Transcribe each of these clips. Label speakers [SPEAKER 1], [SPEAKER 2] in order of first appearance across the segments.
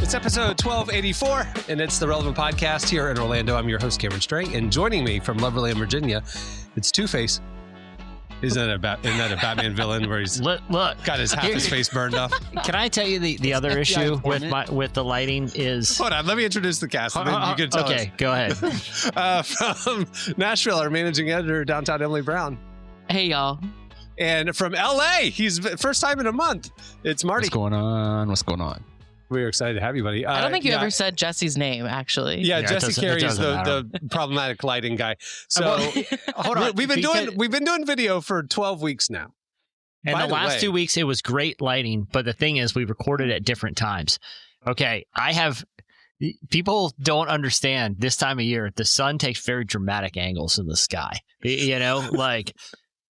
[SPEAKER 1] It's episode 1284, and it's the Relevant Podcast here in Orlando. I'm your host, Cameron Stray, and joining me from Loverland, Virginia, it's Two-Face. Isn't that a Batman villain where he's got half his face burned off?
[SPEAKER 2] Can I tell you the other issue with the lighting is...
[SPEAKER 1] Hold on, let me introduce the cast, and then you can tell us.
[SPEAKER 2] Okay, go ahead.
[SPEAKER 1] From Nashville, our managing editor, downtown Emily Brown.
[SPEAKER 3] Hey, y'all.
[SPEAKER 1] And from LA, he's first time in a month. It's Marty.
[SPEAKER 4] What's going on?
[SPEAKER 1] We're excited to have you, buddy.
[SPEAKER 3] I don't think you ever said Jesse's name, actually.
[SPEAKER 1] Yeah, Jesse Carey is the problematic lighting guy. So hold on, we've been doing video for 12 weeks now.
[SPEAKER 2] And the last 2 weeks, it was great lighting, but the thing is, we recorded at different times. Okay, people don't understand this time of year. The sun takes very dramatic angles in the sky.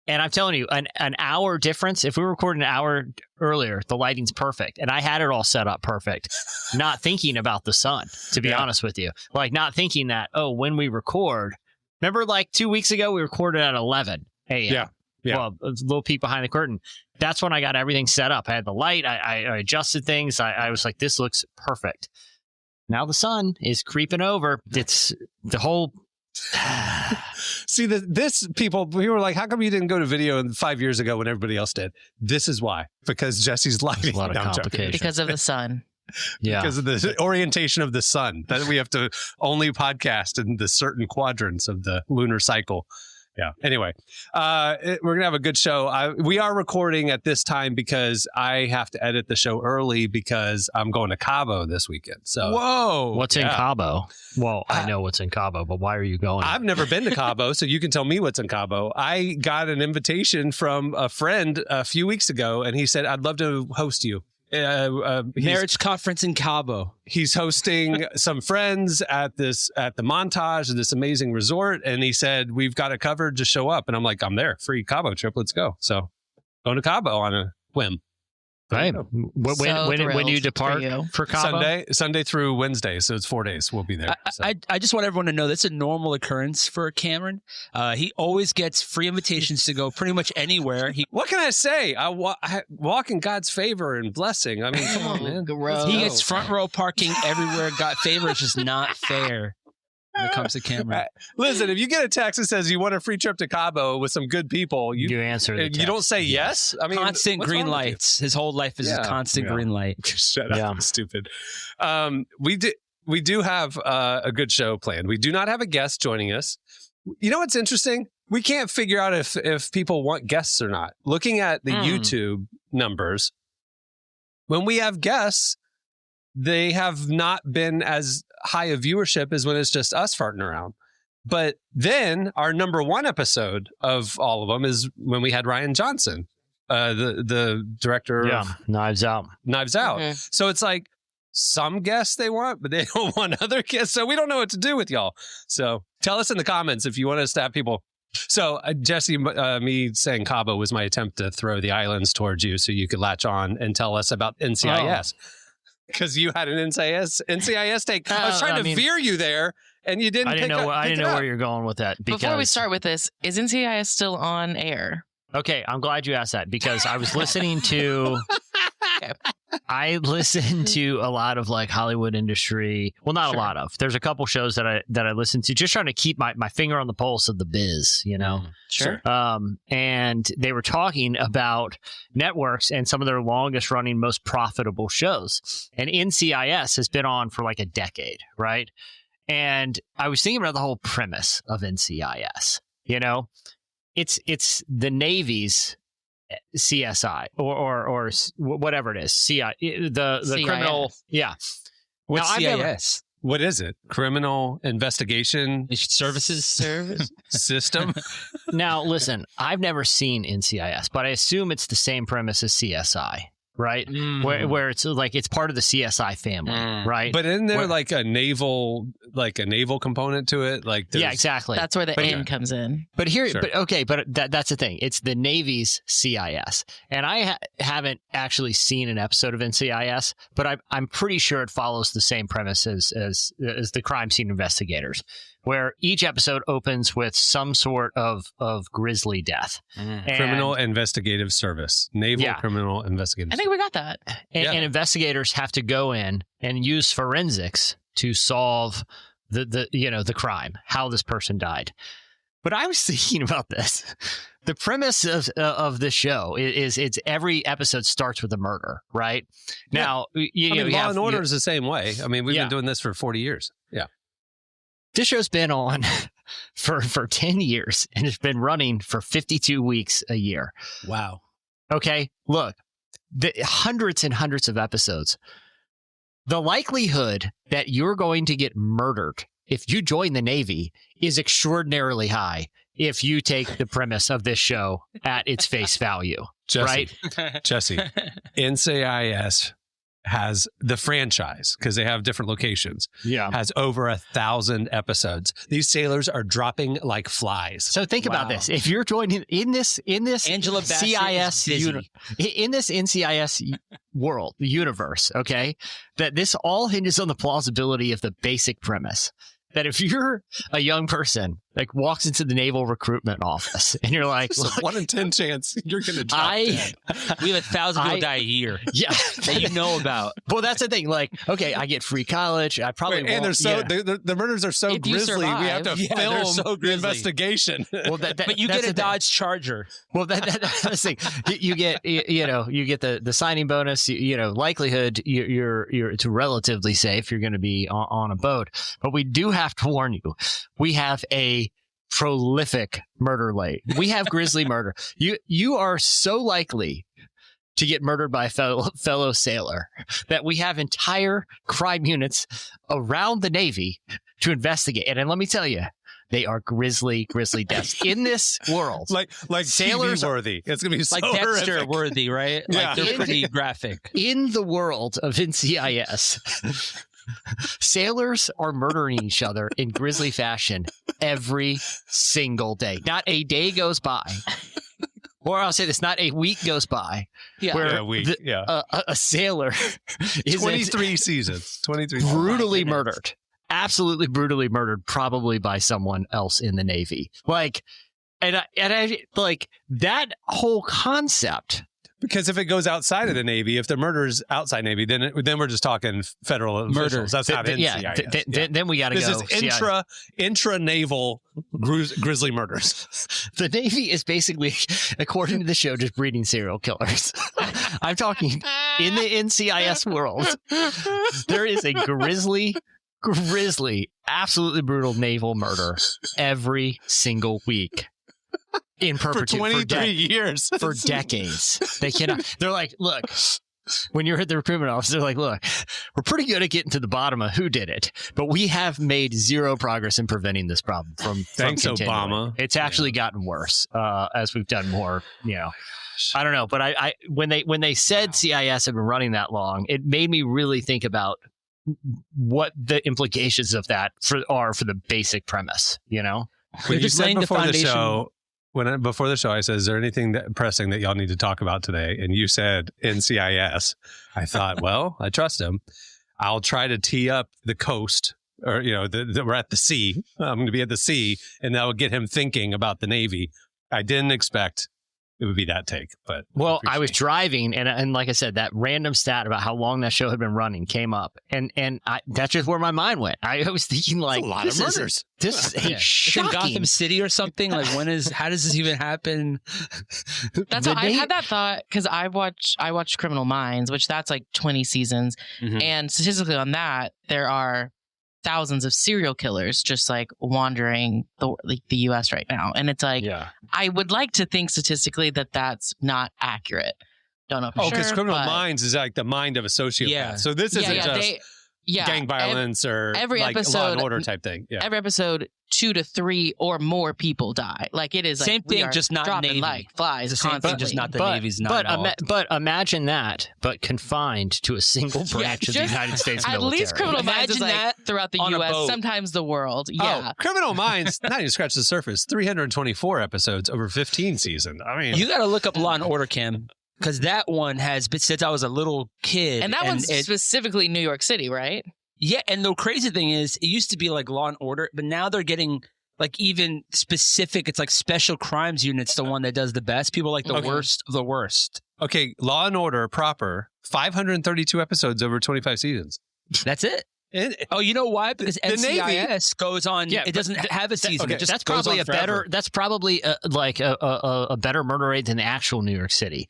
[SPEAKER 2] And I'm telling you, an hour difference, if we recorded an hour earlier, the lighting's perfect. And I had it all set up perfect, not thinking about the sun, to be honest with you. Like, not thinking that, when we record, remember like 2 weeks ago, we recorded at 11 a.m. Yeah. Well, a little peek behind the curtain. That's when I got everything set up. I had the light. I adjusted things. I was like, this looks perfect. Now the sun is creeping over. It's the whole...
[SPEAKER 1] See, people were like, how come you didn't go to video 5 years ago when everybody else did? This is why. Because Jesse's lighting.
[SPEAKER 2] A lot of complications.
[SPEAKER 3] Because of the sun.
[SPEAKER 2] Yeah.
[SPEAKER 1] Because of the orientation of the sun. That we have to only podcast in the certain quadrants of the lunar cycle. Yeah. Anyway, we're going to have a good show. We are recording at this time because I have to edit the show early because I'm going to Cabo this weekend. So,
[SPEAKER 2] whoa. What's in Cabo? Well, I know what's in Cabo, but why are you going?
[SPEAKER 1] I've never been to Cabo, so you can tell me what's in Cabo. I got an invitation from a friend a few weeks ago, and he said, I'd love to host you.
[SPEAKER 4] Marriage conference in Cabo.
[SPEAKER 1] He's hosting some friends at the Montage of this amazing resort, and he said, we've got it covered, just show up. And I'm like, I'm there, free Cabo trip, let's go. So going to Cabo on a whim.
[SPEAKER 2] Right. When do you depart for Cabo?
[SPEAKER 1] Sunday through Wednesday, so it's 4 days we'll be there.
[SPEAKER 4] I just want everyone to know that's a normal occurrence for Cameron. He always gets free invitations to go pretty much anywhere.
[SPEAKER 1] What can I say? I walk in God's favor and blessing. I mean, come on, man.
[SPEAKER 4] He gets front row parking everywhere. God favor is just not fair when it comes to Cameron.
[SPEAKER 1] Listen, if you get a text that says you want a free trip to Cabo with some good people, you answer the text. You don't say yes. I mean,
[SPEAKER 4] constant green lights. His whole life is a constant green light.
[SPEAKER 1] Shut up, stupid. We do have a good show planned. We do not have a guest joining us. You know what's interesting? We can't figure out if people want guests or not. Looking at the YouTube numbers, when we have guests, they have not been as high a viewership as when it's just us farting around. But then our number one episode of all of them is when we had Ryan Johnson, the director of
[SPEAKER 2] Knives Out.
[SPEAKER 1] Mm-hmm. So it's like some guests they want, but they don't want other guests. So we don't know what to do with y'all. So tell us in the comments if you want us to have people. So Jesse, me saying Cabo was my attempt to throw the islands towards you so you could latch on and tell us about NCIS. Because you had an NCIS take. I was trying to veer you there, and you didn't.
[SPEAKER 2] I didn't know where you're going with that.
[SPEAKER 3] Before we start with this, is NCIS still on air?
[SPEAKER 2] Okay, I'm glad you asked that because I was listening to. I listen to a lot of like Hollywood industry. Well, not a lot of. There's a couple shows that I listen to, just trying to keep my finger on the pulse of the biz, you know.
[SPEAKER 3] Sure.
[SPEAKER 2] And they were talking about networks and some of their longest running, most profitable shows. And NCIS has been on for like a decade, right? And I was thinking about the whole premise of NCIS. You know, it's the Navy's CSI or whatever it is. The criminal. Yeah.
[SPEAKER 1] What's CIS? What is it? Criminal Investigation
[SPEAKER 4] Services
[SPEAKER 1] System?
[SPEAKER 2] Now, listen, I've never seen NCIS, but I assume it's the same premise as CSI. Right? Where it's like it's part of the CSI family, right?
[SPEAKER 1] But isn't there like a naval component to it? Like
[SPEAKER 2] yeah, exactly.
[SPEAKER 3] That's where the N comes in.
[SPEAKER 2] But here, but that's the thing. It's the Navy's CIS, and I haven't actually seen an episode of NCIS, but I'm pretty sure it follows the same premise as the crime scene investigators, where each episode opens with some sort of grisly death. And,
[SPEAKER 1] Criminal Investigative Service. Naval Criminal Investigative
[SPEAKER 3] I think we got that.
[SPEAKER 2] and investigators have to go in and use forensics to solve the crime, how this person died. But I was thinking about this. The premise of this show is it's every episode starts with a murder, right? Now,
[SPEAKER 1] Law and Order is the same way. I mean, we've been doing this for 40 years. Yeah.
[SPEAKER 2] This show's been on for 10 years and it's been running for 52 weeks a year.
[SPEAKER 4] Wow.
[SPEAKER 2] Okay, look, the hundreds and hundreds of episodes. The likelihood that you're going to get murdered if you join the Navy is extraordinarily high if you take the premise of this show at its face value.
[SPEAKER 1] Jesse,
[SPEAKER 2] right?
[SPEAKER 1] Jesse, NCIS has the franchise, because they have different locations, has over 1,000 episodes. These sailors are dropping like flies.
[SPEAKER 2] So think about this. If you're joining in this
[SPEAKER 4] Angela
[SPEAKER 2] CIS in this NCIS world, the universe, okay, that this all hinges on the plausibility of the basic premise that if you're a young person like walks into the naval recruitment office and you're like,
[SPEAKER 1] it's a 1 in 10 chance you're going to drop dead.
[SPEAKER 4] We have 1,000 people die a year.
[SPEAKER 2] Yeah.
[SPEAKER 4] That you know about.
[SPEAKER 2] Well, that's the thing. Like, okay, I get free college. I probably won't.
[SPEAKER 1] And they're so the murders are so
[SPEAKER 3] If you
[SPEAKER 1] grisly.
[SPEAKER 3] survive.
[SPEAKER 1] We have to film
[SPEAKER 4] so
[SPEAKER 1] the investigation.
[SPEAKER 2] Well,
[SPEAKER 4] but you get a Dodge Charger.
[SPEAKER 2] Well, that's the thing. You get the signing bonus. Likelihood you're it's relatively safe. You're going to be on a boat. But we do have to warn you. We have a prolific murder rate. We have grisly murder. You are so likely to get murdered by a fellow sailor that we have entire crime units around the Navy to investigate. And let me tell you, they are grisly deaths in this world.
[SPEAKER 1] Like
[SPEAKER 2] sailors
[SPEAKER 1] TV worthy. It's going to be so
[SPEAKER 4] like Dexter
[SPEAKER 1] horrific.
[SPEAKER 4] worthy, right?
[SPEAKER 1] Yeah.
[SPEAKER 4] Like they're pretty graphic.
[SPEAKER 2] In the world of NCIS, sailors are murdering each other in grisly fashion every single day. Not a day goes by, or I'll say this, not a week goes by, where a sailor is
[SPEAKER 1] 23 seasons. 23
[SPEAKER 2] brutally murdered. Absolutely brutally murdered, probably by someone else in the Navy. Like, and I like that whole concept.
[SPEAKER 1] Because if it goes outside of the Navy, if the murder's outside Navy, then we're just talking federal officials. That's not NCIS.
[SPEAKER 2] Then we got to go.
[SPEAKER 1] This is intra-naval grisly murders.
[SPEAKER 2] The Navy is basically, according to the show, just breeding serial killers. I'm talking in the NCIS world. There is a grisly, absolutely brutal naval murder every single week. In perpetuity
[SPEAKER 1] for 23 years.
[SPEAKER 2] For decades. They cannot. They're like, look, when you're at the recruitment office, they're like, look, we're pretty good at getting to the bottom of who did it, but we have made zero progress in preventing this problem from continuing.
[SPEAKER 1] Obama.
[SPEAKER 2] It's actually gotten worse as we've done more, I don't know, but I when they said CIS had been running that long, it made me really think about what the implications of that are for the basic premise,
[SPEAKER 1] When you said before the show, before the show, I said, is there anything pressing that y'all need to talk about today? And you said NCIS. I thought, well, I trust him. I'll try to tee up the coast, or, we're at the sea. I'm going to be at the sea, and that will get him thinking about the Navy. I didn't expect it would be that take, but
[SPEAKER 2] I was driving, and like I said, that random stat about how long that show had been running came up, and that's just where my mind went. I was thinking, like,
[SPEAKER 1] that's a lot of murders.
[SPEAKER 2] This is shocking.
[SPEAKER 4] It's in Gotham City or something. Like, how does this even happen?
[SPEAKER 3] That's I had that thought because I watched Criminal Minds, which that's like 20 seasons, and statistically on that there are thousands of serial killers just like wandering the U.S. right now, and it's like I would like to think statistically that that's not accurate. Don't know for sure.
[SPEAKER 1] Because Criminal Minds is like the mind of a sociopath.
[SPEAKER 4] Yeah.
[SPEAKER 1] So this isn't just gang violence or
[SPEAKER 3] every
[SPEAKER 1] like
[SPEAKER 3] episode,
[SPEAKER 1] Law and Order type thing. Yeah.
[SPEAKER 3] Every episode, 2 to 3 or more people die. Like it is like
[SPEAKER 4] same thing, just not
[SPEAKER 3] dropping
[SPEAKER 4] Navy.
[SPEAKER 3] like flies.
[SPEAKER 4] It's the same thing, just not the Navy's not involved.
[SPEAKER 2] But imagine that, but confined to a single branch of the United States military.
[SPEAKER 3] At least Criminal Minds is like throughout the U.S., sometimes the world. Yeah.
[SPEAKER 1] Criminal Minds, not even scratch the surface. 324 episodes over 15 seasons. I mean,
[SPEAKER 4] you got to look up Law and Order, Kim. Because that one has been since I was a little kid.
[SPEAKER 3] And that one's specifically New York City, right?
[SPEAKER 4] Yeah, and the crazy thing is, it used to be like Law and Order, but now they're getting like even specific. It's like Special Crimes Unit's the one that does the best. People like the worst of the worst.
[SPEAKER 1] Okay, Law and Order proper, 532 episodes over 25 seasons.
[SPEAKER 4] That's it. Oh, you know why? Because NCIS goes on. Yeah, it doesn't have a season.
[SPEAKER 2] Okay,
[SPEAKER 4] it just
[SPEAKER 2] that's
[SPEAKER 4] goes
[SPEAKER 2] probably
[SPEAKER 4] on
[SPEAKER 2] a
[SPEAKER 4] forever.
[SPEAKER 2] better. That's probably a better murder rate than the actual New York City.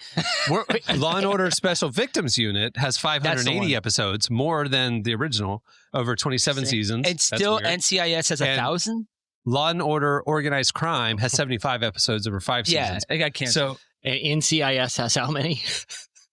[SPEAKER 1] Law and Order Special Victims Unit has 580 episodes, more than the original, over 27 seasons.
[SPEAKER 4] And still, NCIS has 1,000.
[SPEAKER 1] Law and Order Organized Crime has 75 episodes over 5 seasons.
[SPEAKER 4] Yeah, I can't.
[SPEAKER 1] So
[SPEAKER 2] NCIS has how many?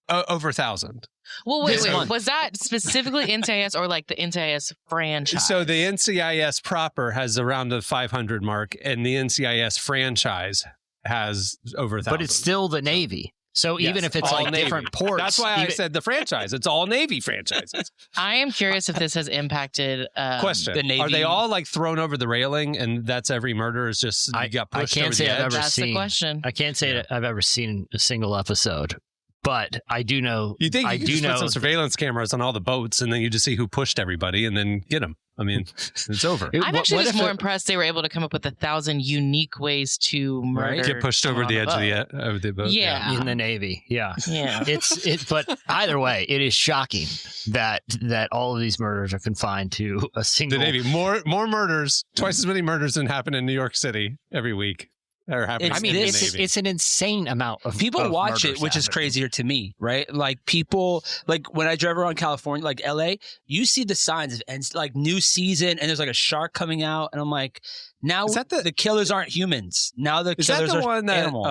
[SPEAKER 1] Over 1,000.
[SPEAKER 3] Well, wait. Was that specifically NCIS or like the NCIS franchise?
[SPEAKER 1] So the NCIS proper has around the 500 mark, and the NCIS franchise has over 1,000.
[SPEAKER 2] But it's still the Navy. So even if it's like
[SPEAKER 1] Navy.
[SPEAKER 2] different ports.
[SPEAKER 1] That's why I said the franchise. It's all Navy franchises.
[SPEAKER 3] I am curious if this has impacted
[SPEAKER 1] Question.
[SPEAKER 3] the Navy.
[SPEAKER 1] Are they all like thrown over the railing and that's every murder is just you got pushed over the edge?
[SPEAKER 3] That's the question.
[SPEAKER 2] I can't say that I've ever seen a single episode. But I do know.
[SPEAKER 1] You think you could just put some surveillance cameras on all the boats and then you just see who pushed everybody and then get them. I mean, it's over.
[SPEAKER 3] I'm actually just more impressed they were able to come up with 1,000 unique ways to murder.
[SPEAKER 1] Get pushed over the edge of the boat.
[SPEAKER 3] Yeah.
[SPEAKER 2] In the Navy. Yeah.
[SPEAKER 3] Yeah.
[SPEAKER 2] But either way, it is shocking that all of these murders are confined to a single.
[SPEAKER 1] The Navy. More murders, twice as many murders than happen in New York City every week.
[SPEAKER 2] It's an insane amount of
[SPEAKER 4] people
[SPEAKER 2] of
[SPEAKER 4] watch it, which
[SPEAKER 2] happening.
[SPEAKER 4] is crazier to me, right? Like people, like when I drive around California, like LA, you see the signs of like new season, and there's like a shark coming out, and I'm like, now the killers aren't humans. Now the killers are
[SPEAKER 1] one that
[SPEAKER 4] animals.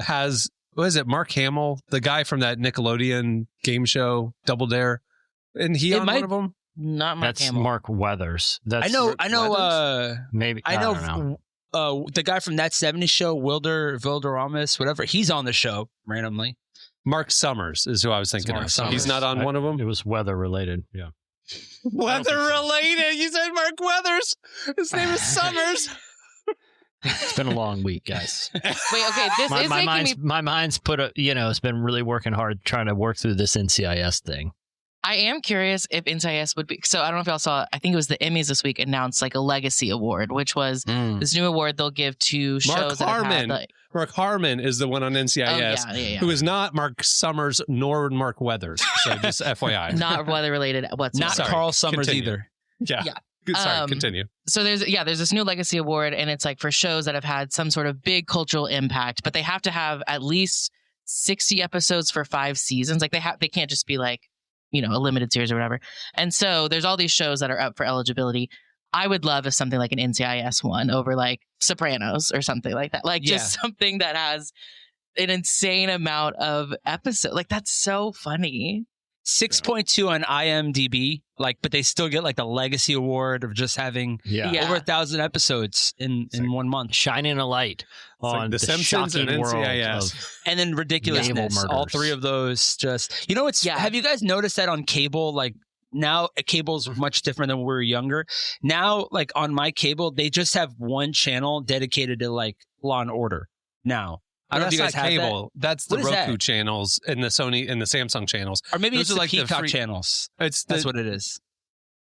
[SPEAKER 1] Has what is it? Mark Hamill, the guy from that Nickelodeon game show Double Dare, and on one of them.
[SPEAKER 3] Not Mark
[SPEAKER 2] That's
[SPEAKER 3] Hamill.
[SPEAKER 2] Mark Weathers.
[SPEAKER 4] I know.
[SPEAKER 2] Maybe
[SPEAKER 4] I
[SPEAKER 2] don't know.
[SPEAKER 4] The guy from that 70s show, Wilder-Ramis, whatever, he's on the show randomly.
[SPEAKER 1] Mark Summers is who I was thinking of. He's not on one of them?
[SPEAKER 2] It was weather related. Yeah.
[SPEAKER 1] Weather related? You said Mark Weathers. His name is Summers.
[SPEAKER 2] It's been a long week, guys.
[SPEAKER 3] Wait, okay. This is making me...
[SPEAKER 2] My mind's it's been really working hard trying to work through this NCIS thing.
[SPEAKER 3] I am curious if NCIS would be. So I don't know if y'all saw, I think it was the Emmys this week announced like a legacy award, which was this new award they'll give to shows that have had, like,
[SPEAKER 1] Mark Harmon is the one on NCIS who is not Mark Summers nor Mark Weathers. So just FYI.
[SPEAKER 3] Not weather related whatsoever.
[SPEAKER 4] Not Carl Summers either.
[SPEAKER 1] Yeah. Sorry, continue.
[SPEAKER 3] So there's this new legacy award, and it's like for shows that have had some sort of big cultural impact, but they have to have at least 60 episodes for 5 seasons. Like they can't just be like, a limited series or whatever. And so there's all these shows that are up for eligibility. I would love if something like an NCIS won over like Sopranos or something like that. Like just something that has an insane amount of episodes. Like that's so funny.
[SPEAKER 4] 6.2 on IMDb, but they still get like the legacy award of just having over 1,000 episodes in 1 month.
[SPEAKER 2] Shining a light on
[SPEAKER 1] the Simpsons and NCIS.
[SPEAKER 4] And then ridiculousness. All 3 of those just, have you guys noticed that on cable? Like now cable's much different than when we were younger. Now, like on my cable, they just have one channel dedicated to like Law and Order now. I don't know if you guys have
[SPEAKER 1] cable.
[SPEAKER 4] That.
[SPEAKER 1] That's the Roku channels and the Sony and the Samsung channels.
[SPEAKER 4] Or maybe it's like the Peacock channels. That's what it is.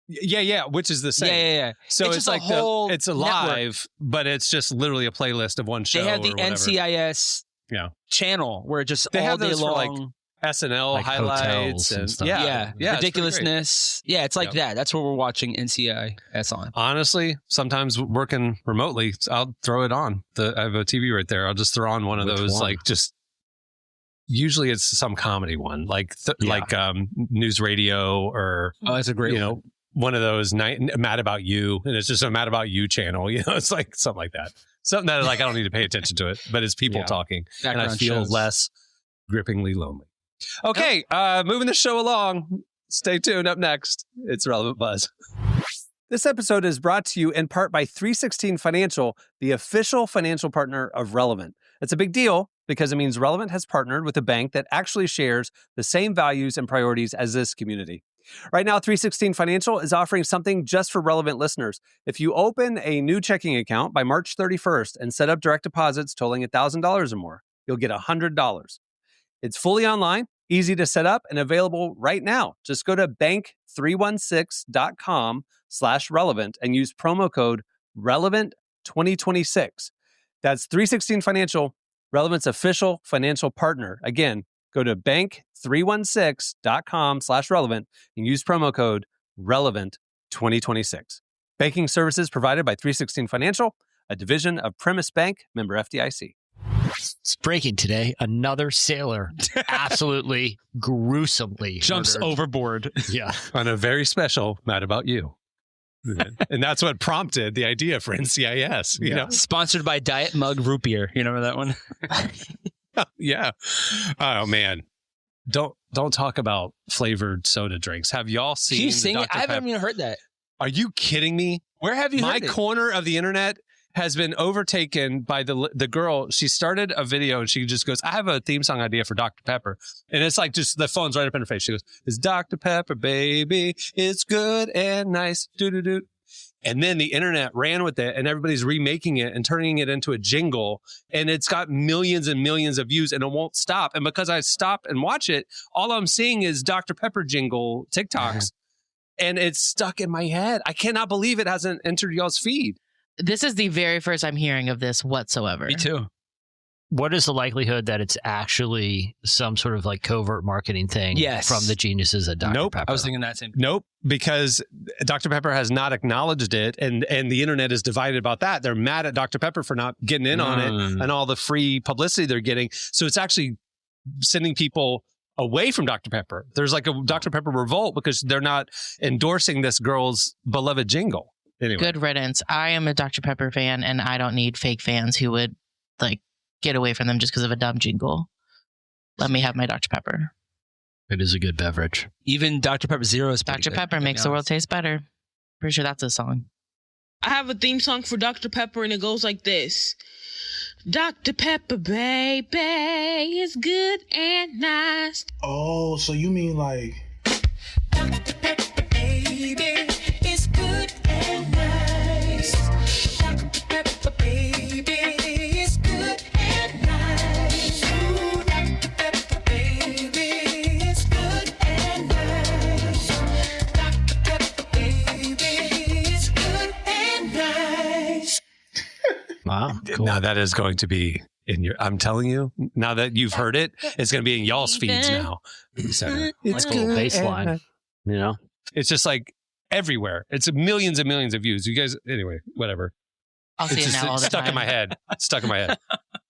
[SPEAKER 1] Yeah, which is the same.
[SPEAKER 4] Yeah.
[SPEAKER 1] So it's like it's a live, but it's just literally a playlist of one show.
[SPEAKER 4] They have the NCIS channel where it just
[SPEAKER 1] they
[SPEAKER 4] all
[SPEAKER 1] have
[SPEAKER 4] day
[SPEAKER 1] those
[SPEAKER 4] long.
[SPEAKER 1] For like SNL
[SPEAKER 2] like
[SPEAKER 1] highlights and
[SPEAKER 2] stuff.
[SPEAKER 1] Yeah,
[SPEAKER 4] ridiculousness. Yeah, it's like that. That's what we're watching NCIS on.
[SPEAKER 1] Honestly, sometimes working remotely, I'll throw it on. I have a TV right there. I'll just throw on one of those, like just. Usually, it's some comedy one, like News Radio or
[SPEAKER 4] that's a great one.
[SPEAKER 1] One of those Mad About You, and it's just a Mad About You channel. It's like something like that. Something that I don't need to pay attention to it, but it's people talking,
[SPEAKER 4] background
[SPEAKER 1] and I feel
[SPEAKER 4] shows.
[SPEAKER 1] less grippingly lonely. Okay, moving the show along. Stay tuned. Up next, it's Relevant Buzz. This episode is brought to you in part by 316 Financial, the official financial partner of Relevant. It's a big deal because it means Relevant has partnered with a bank that actually shares the same values and priorities as this community. Right now, 316 Financial is offering something just for Relevant listeners. If you open a new checking account by March 31st and set up direct deposits totaling $1,000 or more, you'll get $100. It's fully online, Easy to set up and available right now. Just go to bank316.com/relevant and use promo code relevant2026. That's 316 Financial, Relevant's official financial partner. Again, go to bank316.com/relevant and use promo code relevant2026. Banking services provided by 316 Financial, a division of Premise Bank, member FDIC.
[SPEAKER 2] It's breaking today. Another sailor absolutely gruesomely
[SPEAKER 4] jumps
[SPEAKER 2] murdered.
[SPEAKER 4] Overboard.
[SPEAKER 2] Yeah.
[SPEAKER 1] On a very special Mad About You. And that's what prompted the idea for NCIS. You know,
[SPEAKER 4] sponsored by Diet Mug Root Beer. You remember that one?
[SPEAKER 1] Yeah. Oh man. Don't talk about flavored soda drinks. Have y'all seen?
[SPEAKER 4] Can you sing it? I haven't even heard that.
[SPEAKER 1] Are you kidding me?
[SPEAKER 4] Where have you heard it?
[SPEAKER 1] My corner of the internet has been overtaken by the girl. She started a video and she just goes, I have a theme song idea for Dr. Pepper. And it's like just the phone's right up in her face. She goes, it's Dr. Pepper, baby. It's good and nice. Do-do-do. And then the internet ran with it and everybody's remaking it and turning it into a jingle. And it's got millions and millions of views and it won't stop. And because I stop and watch it, all I'm seeing is Dr. Pepper jingle TikToks. And it's stuck in my head. I cannot believe it hasn't entered y'all's feed.
[SPEAKER 3] This is the very first I'm hearing of this whatsoever.
[SPEAKER 4] Me too.
[SPEAKER 2] What is the likelihood that it's actually some sort of like covert marketing thing from the geniuses at Dr.
[SPEAKER 1] Nope.
[SPEAKER 2] Pepper?
[SPEAKER 4] I was thinking that same thing.
[SPEAKER 1] Nope, because Dr. Pepper has not acknowledged it, and the internet is divided about that. They're mad at Dr. Pepper for not getting in on it and all the free publicity they're getting. So it's actually sending people away from Dr. Pepper. There's like a Dr. Pepper revolt because they're not endorsing this girl's beloved jingle. Anyway.
[SPEAKER 3] Good riddance. I am a Dr. Pepper fan, and I don't need fake fans who would like get away from them just because of a dumb jingle. Let me have my Dr. Pepper.
[SPEAKER 2] It is a good beverage.
[SPEAKER 4] Even Dr. Pepper Zero is pretty
[SPEAKER 3] Dr.
[SPEAKER 4] good,
[SPEAKER 3] Pepper makes the world taste better. Pretty sure that's a song.
[SPEAKER 5] I have a theme song for Dr. Pepper, and it goes like this. Dr. Pepper, baby, is good and nice.
[SPEAKER 6] Oh, so you mean like...
[SPEAKER 7] Dr. Pepper, baby, is good and nice. Dr. Pepper, baby, is good and nice. Ooh, Dr. Pepper, baby, is good and nice. Dr. Pepper, baby, is good and nice.
[SPEAKER 2] Wow, cool.
[SPEAKER 1] Now that is going to be in your, I'm telling you, now that you've heard it, it's going to be in y'all's feeds now. So,
[SPEAKER 2] it's like a little baseline, you know?
[SPEAKER 1] It's just like everywhere. It's millions and millions of views. You guys, anyway, whatever.
[SPEAKER 3] I'll see it now all the
[SPEAKER 1] stuck
[SPEAKER 3] time.
[SPEAKER 1] in my head. It's stuck in my head.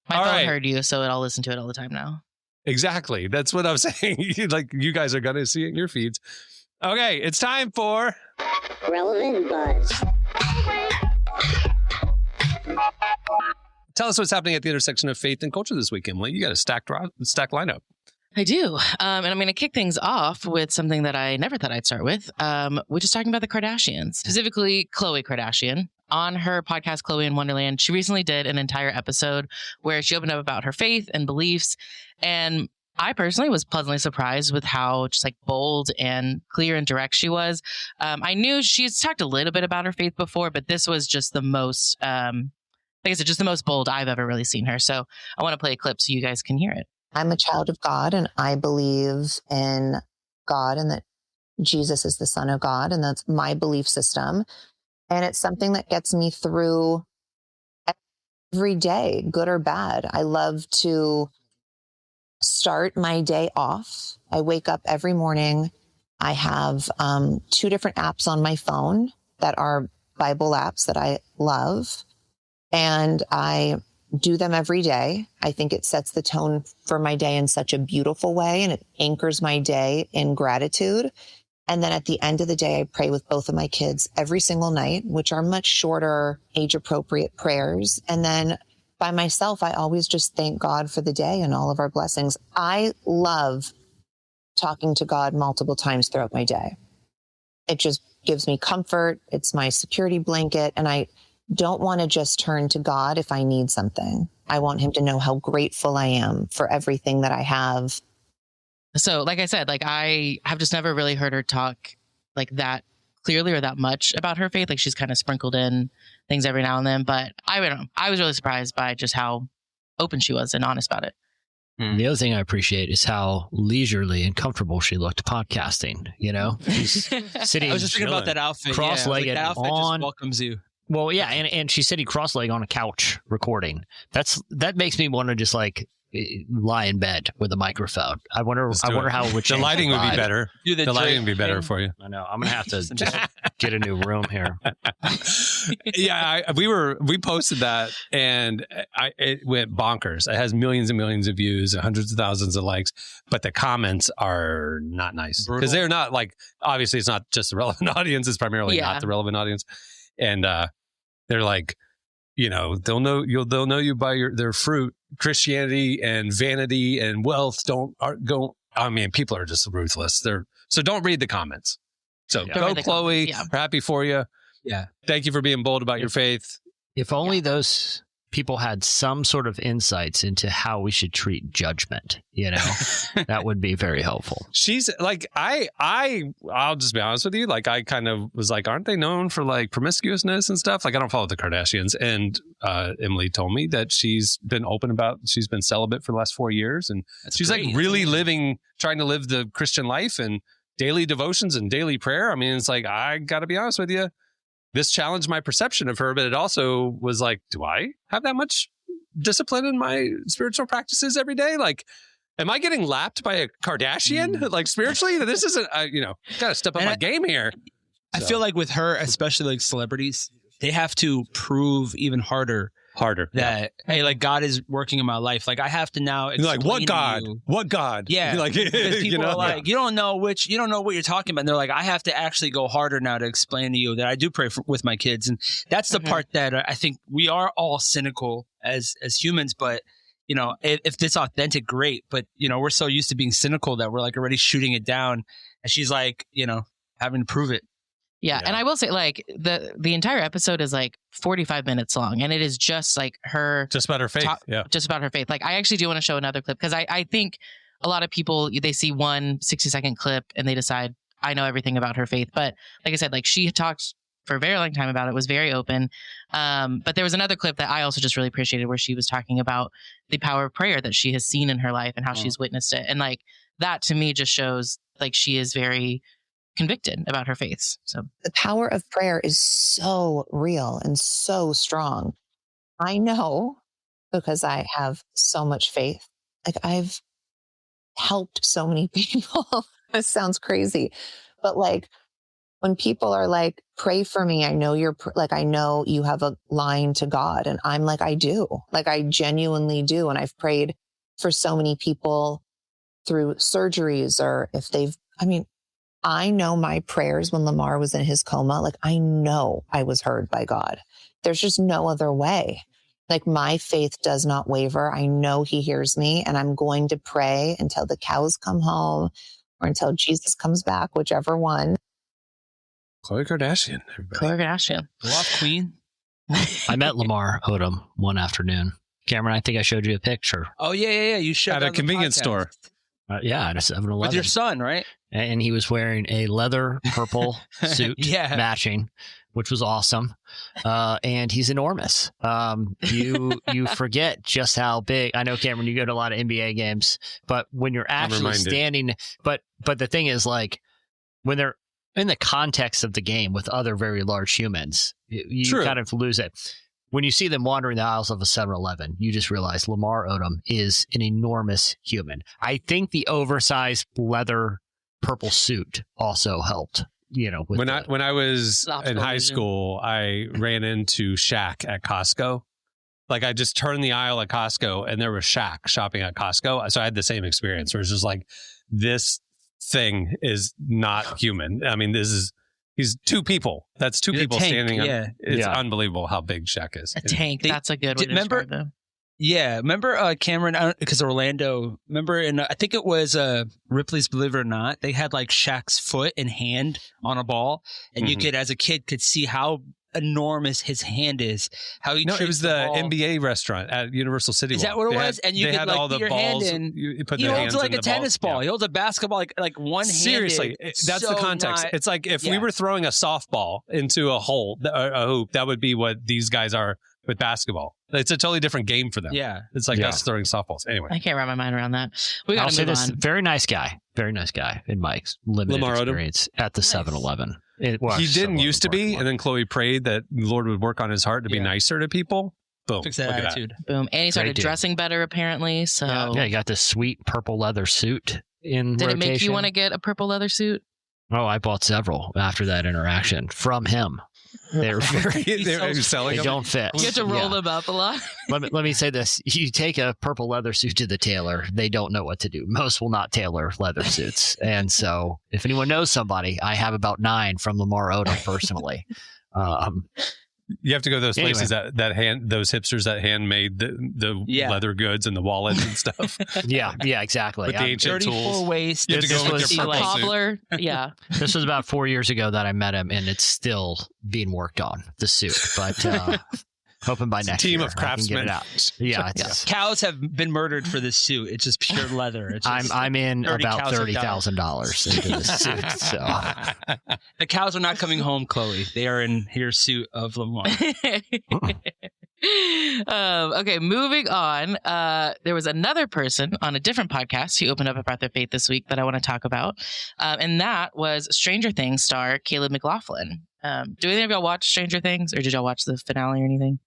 [SPEAKER 3] My
[SPEAKER 1] All
[SPEAKER 3] phone
[SPEAKER 1] right.
[SPEAKER 3] heard you, so I'll listen to it all the time now.
[SPEAKER 1] Exactly. That's what I'm saying. Like you guys are going to see it in your feeds. Okay, it's time for
[SPEAKER 8] Relevant Buzz.
[SPEAKER 1] Tell us what's happening at the intersection of faith and culture this week, Emily. You got a stacked lineup.
[SPEAKER 3] I do. And I'm going to kick things off with something that I never thought I'd start with, which is talking about the Kardashians, specifically Khloé Kardashian. On her podcast, Khloé in Wonderland, she recently did an entire episode where she opened up about her faith and beliefs. And I personally was pleasantly surprised with how just like bold and clear and direct she was. I knew she's talked a little bit about her faith before, but this was just the most, like I said, just the most bold I've ever really seen her. So I want to play a clip so you guys can hear it.
[SPEAKER 9] I'm a child of God and I believe in God and that Jesus is the Son of God. And that's my belief system. And it's something that gets me through every day, good or bad. I love to start my day off. I wake up every morning. I have 2 different apps on my phone that are Bible apps that I love. And I do them every day. I think it sets the tone for my day in such a beautiful way, and it anchors my day in gratitude. And then at the end of the day, I pray with both of my kids every single night, which are much shorter, age-appropriate prayers. And then by myself, I always just thank God for the day and all of our blessings. I love talking to God multiple times throughout my day. It just gives me comfort. It's my security blanket. And I don't want to just turn to God if I need something. I want him to know how grateful I am for everything that I have.
[SPEAKER 3] So, like I said, like I have just never really heard her talk like that clearly or that much about her faith. Like she's kind of sprinkled in things every now and then, but I don't know. I was really surprised by just how open she was and honest about it.
[SPEAKER 2] The other thing I appreciate is how leisurely and comfortable she looked podcasting. You know, she's sitting.
[SPEAKER 4] I was just thinking about that outfit.
[SPEAKER 2] Cross-legged
[SPEAKER 4] that outfit
[SPEAKER 2] on.
[SPEAKER 4] just welcomes you.
[SPEAKER 2] Well, yeah, and she's sitting cross-legged on a couch recording. That makes me want to just like lie in bed with a microphone. I wonder how it would change.
[SPEAKER 1] The lighting would be better. The lighting would be better for you.
[SPEAKER 2] I know. I'm gonna have to just get a new room here.
[SPEAKER 1] Yeah, we posted that and it went bonkers. It has millions and millions of views and hundreds of thousands of likes, but the comments are not nice because they're not like, obviously it's not just the relevant audience. It's primarily not the relevant audience, and they're like, you know, they'll know you by their fruit. Christianity and vanity and wealth don't go. I mean, people are just ruthless. So don't read the comments. So go, Khloé. Yeah. We're happy for you.
[SPEAKER 4] Yeah.
[SPEAKER 1] Thank you for being bold about your faith.
[SPEAKER 2] If only those people had some sort of insights into how we should treat judgment, you know, that would be very helpful.
[SPEAKER 1] She's like, I'll just be honest with you. Like, I kind of was like, aren't they known for like promiscuousness and stuff? Like, I don't follow the Kardashians. And Emily told me that she's been she's been celibate for the last 4 years. And she's great. Like really trying to live the Christian life and daily devotions and daily prayer. I mean, it's like, I got to be honest with you. This challenged my perception of her, but it also was like, do I have that much discipline in my spiritual practices every day? Like, am I getting lapped by a Kardashian? Like spiritually, this isn't, got to step up my game here.
[SPEAKER 4] I feel like with her, especially like celebrities, they have to prove even harder that hey, like God is working in my life. Like I have to now explain
[SPEAKER 1] like what God? What God?
[SPEAKER 4] Yeah,
[SPEAKER 1] like
[SPEAKER 4] because people are like, you don't know what you're talking about. And they're like, I have to actually go harder now to explain to you that I do pray with my kids, and that's the part that I think we are all cynical as humans. But you know, if it's authentic, great. But you know, we're so used to being cynical that we're like already shooting it down, and she's like, you know, having to prove it.
[SPEAKER 3] Yeah, and I will say, like, the entire episode is like 45 minutes long, and it is just like her...
[SPEAKER 1] Just about her faith,
[SPEAKER 3] just about her faith. Like, I actually do want to show another clip, because I think a lot of people, they see one 60-second clip, and they decide, I know everything about her faith. But like I said, like, she talked for a very long time about it, was very open. But there was another clip that I also just really appreciated, where she was talking about the power of prayer that she has seen in her life and how she's witnessed it. And, like, that to me just shows, like, she is very... convicted about her faith. So
[SPEAKER 9] the power of prayer is so real and so strong. I know because I have so much faith. Like I've helped so many people. This sounds crazy, but like when people are like, pray for me. I know I know you have a line to God. And I'm like, I do. Like I genuinely do. And I've prayed for so many people through surgeries or if I know my prayers when Lamar was in his coma. Like, I know I was heard by God. There's just no other way. Like, my faith does not waver. I know he hears me, and I'm going to pray until the cows come home or until Jesus comes back, whichever one.
[SPEAKER 1] Khloé Kardashian, everybody.
[SPEAKER 3] Khloé Kardashian.
[SPEAKER 4] Go off, queen.
[SPEAKER 2] I met Lamar Odom one afternoon. Cameron, I think I showed you a picture.
[SPEAKER 4] Oh, yeah. You showed
[SPEAKER 1] at a convenience store.
[SPEAKER 2] Yeah, at a 7-Eleven.
[SPEAKER 4] With your son, right?
[SPEAKER 2] And he was wearing a leather purple suit matching, which was awesome. And he's enormous. You forget just how big. I know, Cameron, you go to a lot of NBA games, but when you're actually standing, but the thing is, like, when they're in the context of the game with other very large humans, you kind of lose it. When you see them wandering the aisles of a 7-Eleven, you just realize Lamar Odom is an enormous human. I think the oversized leather purple suit also helped. You know,
[SPEAKER 1] when I was in high school, I ran into Shaq at Costco. Like I just turned the aisle at Costco, and there was Shaq shopping at Costco. So I had the same experience where it's just like, this thing is not human. I mean, he's two people. That's two people standing. It's unbelievable how big Shaq is.
[SPEAKER 3] A tank. That's a good way to describe them.
[SPEAKER 4] Yeah. Remember Cameron, because Orlando, I think it was Ripley's Believe It or Not, they had like Shaq's foot and hand on a ball. And you could, as a kid, could see how enormous his hand is. How he
[SPEAKER 1] it was the NBA restaurant at Universal City.
[SPEAKER 4] Is that what it was? And you could like
[SPEAKER 1] all
[SPEAKER 4] put
[SPEAKER 1] the
[SPEAKER 4] your
[SPEAKER 1] balls,
[SPEAKER 4] hand in.
[SPEAKER 1] You put
[SPEAKER 4] he
[SPEAKER 1] the
[SPEAKER 4] holds
[SPEAKER 1] hands
[SPEAKER 4] like
[SPEAKER 1] in
[SPEAKER 4] a tennis ball.
[SPEAKER 1] Yeah.
[SPEAKER 4] He holds a basketball like one hand.
[SPEAKER 1] Seriously, that's the context. It's like if we were throwing a softball into a hole, a hoop, that would be what these guys are with basketball. It's a totally different game for them.
[SPEAKER 4] Yeah.
[SPEAKER 1] It's like us throwing softballs. Anyway.
[SPEAKER 3] I can't wrap my mind around that. We got to move on.
[SPEAKER 2] Very nice guy in Mike's limited
[SPEAKER 1] Lamar
[SPEAKER 2] experience at the 7-Eleven.
[SPEAKER 1] He didn't used to be, and then Khloé prayed that the Lord would work on his heart to be nicer to people. Boom.
[SPEAKER 4] Fix that attitude.
[SPEAKER 3] Boom. And he started dressing better, apparently. So
[SPEAKER 2] yeah, you got this sweet purple leather suit in
[SPEAKER 3] Did
[SPEAKER 2] rotation.
[SPEAKER 3] it make you want to get a purple leather suit?
[SPEAKER 2] Oh, I bought several after that interaction from him. They're very
[SPEAKER 1] selling
[SPEAKER 2] they
[SPEAKER 1] them?
[SPEAKER 2] don't fit.
[SPEAKER 3] You have to roll them up a lot.
[SPEAKER 2] Let me say this. You take a purple leather suit to the tailor, they don't know what to do. Most will not tailor leather suits. And so if anyone knows somebody, I have about 9 from Lamar Odom personally.
[SPEAKER 1] You have to go to those places those hipsters that handmade the leather goods and the wallets and stuff.
[SPEAKER 2] yeah, exactly.
[SPEAKER 1] With the ancient
[SPEAKER 4] 34
[SPEAKER 1] tools.
[SPEAKER 4] waist.
[SPEAKER 1] You have to go with your purple
[SPEAKER 3] cobbler. Yeah.
[SPEAKER 2] This was about 4 years ago that I met him, and it's still being worked on, the suit. But hoping by next year
[SPEAKER 1] team of craftsmen.
[SPEAKER 2] I can get it out. Yeah,
[SPEAKER 4] Cows have been murdered for this suit. It's just pure leather. It's just
[SPEAKER 2] I'm in about
[SPEAKER 4] $30,000
[SPEAKER 2] into this suit. So
[SPEAKER 4] the cows are not coming home, Khloé. They are in your suit of Lamar.
[SPEAKER 3] Okay, moving on. There was another person on a different podcast who opened up about their faith this week that I want to talk about, and that was Stranger Things star Caleb McLaughlin. Do either of y'all watch Stranger Things, or did y'all watch the finale or anything?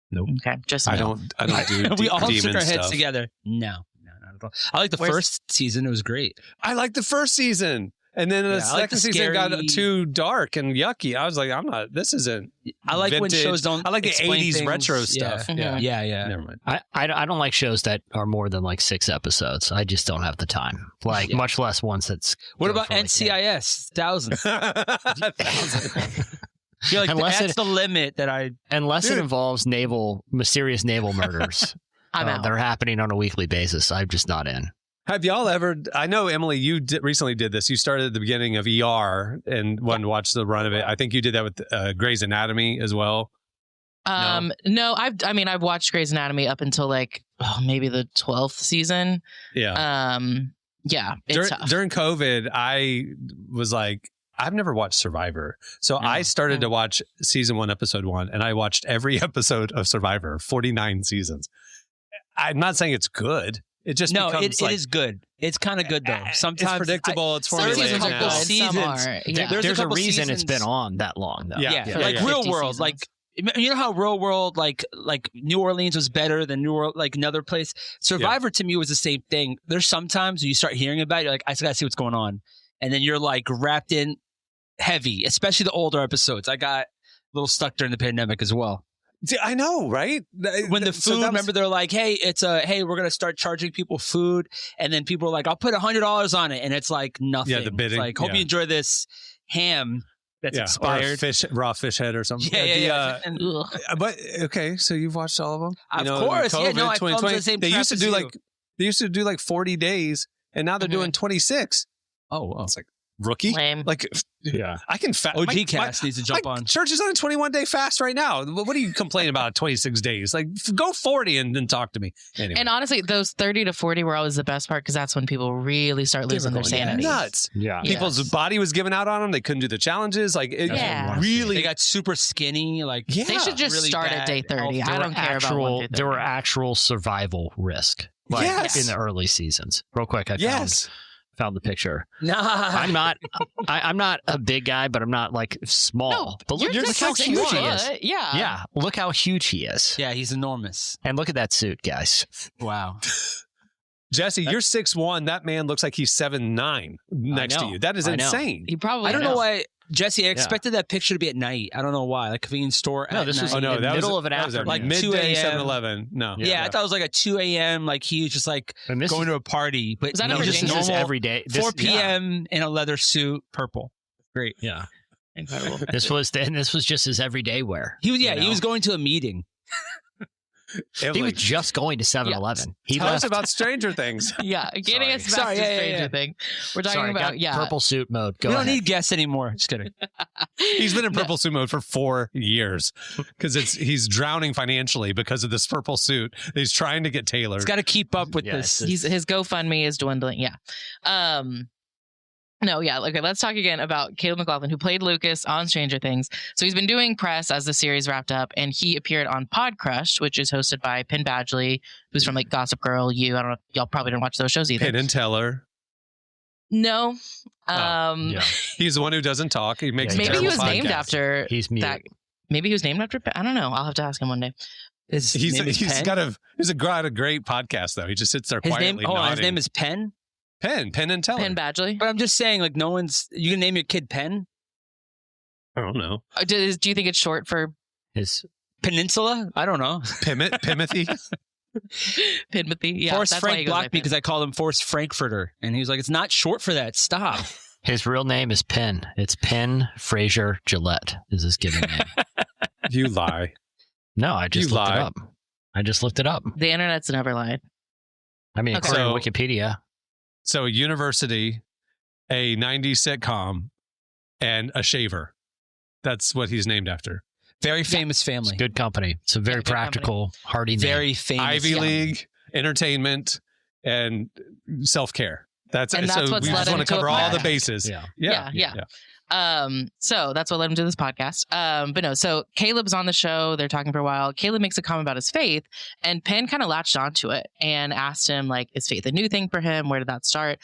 [SPEAKER 1] Nope.
[SPEAKER 3] Okay, just
[SPEAKER 1] I don't do
[SPEAKER 4] we all
[SPEAKER 1] demon
[SPEAKER 4] shook our heads
[SPEAKER 1] stuff.
[SPEAKER 4] together. No, not at all. I like the first season. It was great.
[SPEAKER 1] I liked the first season. And then the second season got too dark and yucky. I was like, this isn't
[SPEAKER 4] I like
[SPEAKER 1] vintage.
[SPEAKER 4] when shows don't
[SPEAKER 1] I like the 80s
[SPEAKER 4] things.
[SPEAKER 1] retro stuff.
[SPEAKER 4] Yeah.
[SPEAKER 1] Never mind.
[SPEAKER 2] I don't like shows that are more than like 6 episodes. I just don't have the time. Much less ones that's.
[SPEAKER 4] What about NCIS? 1,000. You're like, that's the limit that
[SPEAKER 2] unless it involves mysterious naval murders.
[SPEAKER 3] I'm out.
[SPEAKER 2] They're happening on a weekly basis. I'm just not in.
[SPEAKER 1] Have y'all ever? I know, Emily, you recently did this. You started at the beginning of ER and wanted to watch the run of it. I think you did that with Grey's Anatomy as well.
[SPEAKER 3] No, I've watched Grey's Anatomy up until maybe the 12th season.
[SPEAKER 1] Yeah.
[SPEAKER 3] It's tough.
[SPEAKER 1] During COVID, I was like, I've never watched Survivor. So I started to watch season 1, episode 1, and I watched every episode of Survivor, 49 seasons. I'm not saying it's good. It just becomes
[SPEAKER 4] it is good. It's kind of good though. Sometimes
[SPEAKER 1] it's predictable. It's formulaic.
[SPEAKER 2] There's a reason it's been on that long though.
[SPEAKER 4] Yeah. Like Real World, seasons. You know how Real World, like New Orleans was better than New Orleans, like another place. Survivor to me was the same thing. There's sometimes you start hearing about it, you're like, I just gotta see what's going on, and then you're like wrapped in heavy, especially the older episodes. I got a little stuck during the pandemic as well.
[SPEAKER 1] I know, right?
[SPEAKER 4] When the food, remember they're like, hey, we're going to start charging people food. And then people are like, I'll put $100 on it. And it's like nothing.
[SPEAKER 1] Yeah, the bidding.
[SPEAKER 4] It's like, hope you enjoy this ham that's expired.
[SPEAKER 1] Or raw fish head or something.
[SPEAKER 4] Yeah.
[SPEAKER 1] But okay, so you've watched all of them?
[SPEAKER 4] Of course.
[SPEAKER 1] COVID,
[SPEAKER 4] I fell into the same
[SPEAKER 1] they
[SPEAKER 4] trap
[SPEAKER 1] used to
[SPEAKER 4] as
[SPEAKER 1] do
[SPEAKER 4] you.
[SPEAKER 1] they used to do like 40 days, and now they're doing 26.
[SPEAKER 4] Oh, wow.
[SPEAKER 1] It's like, rookie?
[SPEAKER 3] Lame.
[SPEAKER 1] I can fast.
[SPEAKER 4] OG Cast needs to jump on.
[SPEAKER 1] Church is on a 21-day fast right now. What are you complaining about 26 days? Like, go 40 and then talk to me. Anyway.
[SPEAKER 3] And honestly, those 30 to 40 were always the best part because that's when people really start losing their sanity.
[SPEAKER 1] Nuts.
[SPEAKER 2] Yeah.
[SPEAKER 1] People's body was giving out on them. They couldn't do the challenges. Really.
[SPEAKER 4] They got super skinny.
[SPEAKER 3] They should just
[SPEAKER 4] really
[SPEAKER 3] start at day 30. I don't care about 1 through 30.
[SPEAKER 2] There were actual survival risk in the early seasons. Real quick, I found the picture.
[SPEAKER 4] Nah.
[SPEAKER 2] I'm not a big guy, but I'm not small.
[SPEAKER 3] No,
[SPEAKER 2] but look how huge he is.
[SPEAKER 3] Yeah.
[SPEAKER 2] Look how huge he is.
[SPEAKER 4] Yeah, he's enormous.
[SPEAKER 2] And look at that suit, guys.
[SPEAKER 4] Wow.
[SPEAKER 1] Jesse, you're 6'1". That man looks like he's 7'9" next to you. That is insane.
[SPEAKER 3] He probably
[SPEAKER 4] I don't know why. Jesse, I expected that picture to be at night. I don't know why. Like convenience store.
[SPEAKER 2] No, this was in the middle of an afternoon.
[SPEAKER 1] Like midday 7-Eleven. No.
[SPEAKER 4] Yeah, I thought it was like at 2 a.m. Like he was just like going to a party. But
[SPEAKER 3] was that
[SPEAKER 2] just normal every day.
[SPEAKER 4] 4 p.m. in a leather suit, purple. Great.
[SPEAKER 2] Yeah. Incredible. This was just his everyday wear.
[SPEAKER 4] He was going to a meeting.
[SPEAKER 2] He was just going to 7-Eleven. He
[SPEAKER 1] Tell us about Stranger Things.
[SPEAKER 3] Getting us back to Stranger Things. We're talking about
[SPEAKER 2] purple suit mode.
[SPEAKER 4] We don't need guests anymore. Just kidding.
[SPEAKER 1] He's been in purple suit mode for 4 years because he's drowning financially because of this purple suit. He's trying to get tailored.
[SPEAKER 4] He's got to keep up with this.
[SPEAKER 3] His GoFundMe is dwindling. Yeah. No, yeah. Okay, let's talk again about Caleb McLaughlin, who played Lucas on Stranger Things. So he's been doing press as the series wrapped up, and he appeared on Pod Crushed, which is hosted by Penn Badgley, who's from like Gossip Girl, You. I don't know. Y'all probably didn't watch those shows either.
[SPEAKER 1] Penn and Teller.
[SPEAKER 3] No.
[SPEAKER 1] He's the one who doesn't talk. He makes
[SPEAKER 3] maybe he was
[SPEAKER 1] podcast.
[SPEAKER 3] named after
[SPEAKER 2] He's mute.
[SPEAKER 3] that. Maybe he was named after. I don't know. I'll have to ask him one day.
[SPEAKER 4] He's
[SPEAKER 1] got a great podcast though. He just sits there quietly nodding.
[SPEAKER 4] His name is Penn.
[SPEAKER 1] Penn and Teller.
[SPEAKER 3] Penn Badgley.
[SPEAKER 4] But I'm just saying, like, you can name your kid Penn?
[SPEAKER 1] I don't know.
[SPEAKER 3] Do you think it's short for
[SPEAKER 2] his
[SPEAKER 4] Peninsula? I don't know.
[SPEAKER 1] Pimothy?
[SPEAKER 3] Pimothy? Yeah.
[SPEAKER 4] Forrest Frank blocked me because I called him Forrest Frankfurter. And he was like, it's not short for that. Stop.
[SPEAKER 2] His real name is Penn. It's Penn Fraser Gillette is his given name.
[SPEAKER 1] You lie.
[SPEAKER 2] No, I just looked it up. I just looked it up.
[SPEAKER 3] The internet's never lied.
[SPEAKER 2] I mean, according to Wikipedia.
[SPEAKER 1] So a university, a 90s sitcom, and a shaver. That's what he's named after.
[SPEAKER 4] Very famous family.
[SPEAKER 2] It's good company. It's a very practical, hearty name.
[SPEAKER 4] Very famous.
[SPEAKER 1] Ivy League, entertainment, and self-care.
[SPEAKER 3] That's
[SPEAKER 1] so
[SPEAKER 3] what's
[SPEAKER 1] we
[SPEAKER 3] led
[SPEAKER 1] just want
[SPEAKER 3] him
[SPEAKER 1] to cover
[SPEAKER 3] to
[SPEAKER 1] all
[SPEAKER 3] apply.
[SPEAKER 1] the bases.
[SPEAKER 3] Yeah. So that's what led him to this podcast. But no, so Caleb's on the show. They're talking for a while. Caleb makes a comment about his faith, and Penn kind of latched onto it and asked him, like, is faith a new thing for him? Where did that start?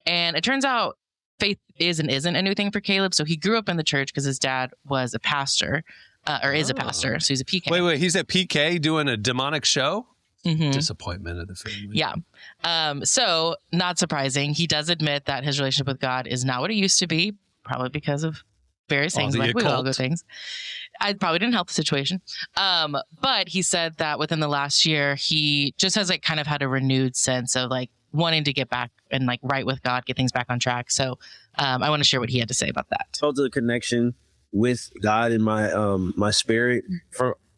[SPEAKER 3] And it turns out faith is and isn't a new thing for Caleb. So he grew up in the church because his dad was a pastor, is a pastor. So he's a PK.
[SPEAKER 1] Wait, he's at PK doing a demonic show?
[SPEAKER 3] Mm-hmm.
[SPEAKER 1] Disappointment of the family.
[SPEAKER 3] Yeah. So not surprising. He does admit that his relationship with God is not what it used to be. Probably because of various things, like we all go things. I probably didn't help the situation. But he said that within the last year, he just has like kind of had a renewed sense of like wanting to get back and like right with God, get things back on track. So I want to share what he had to say about that.
[SPEAKER 10] Felt a connection with God in my my spirit.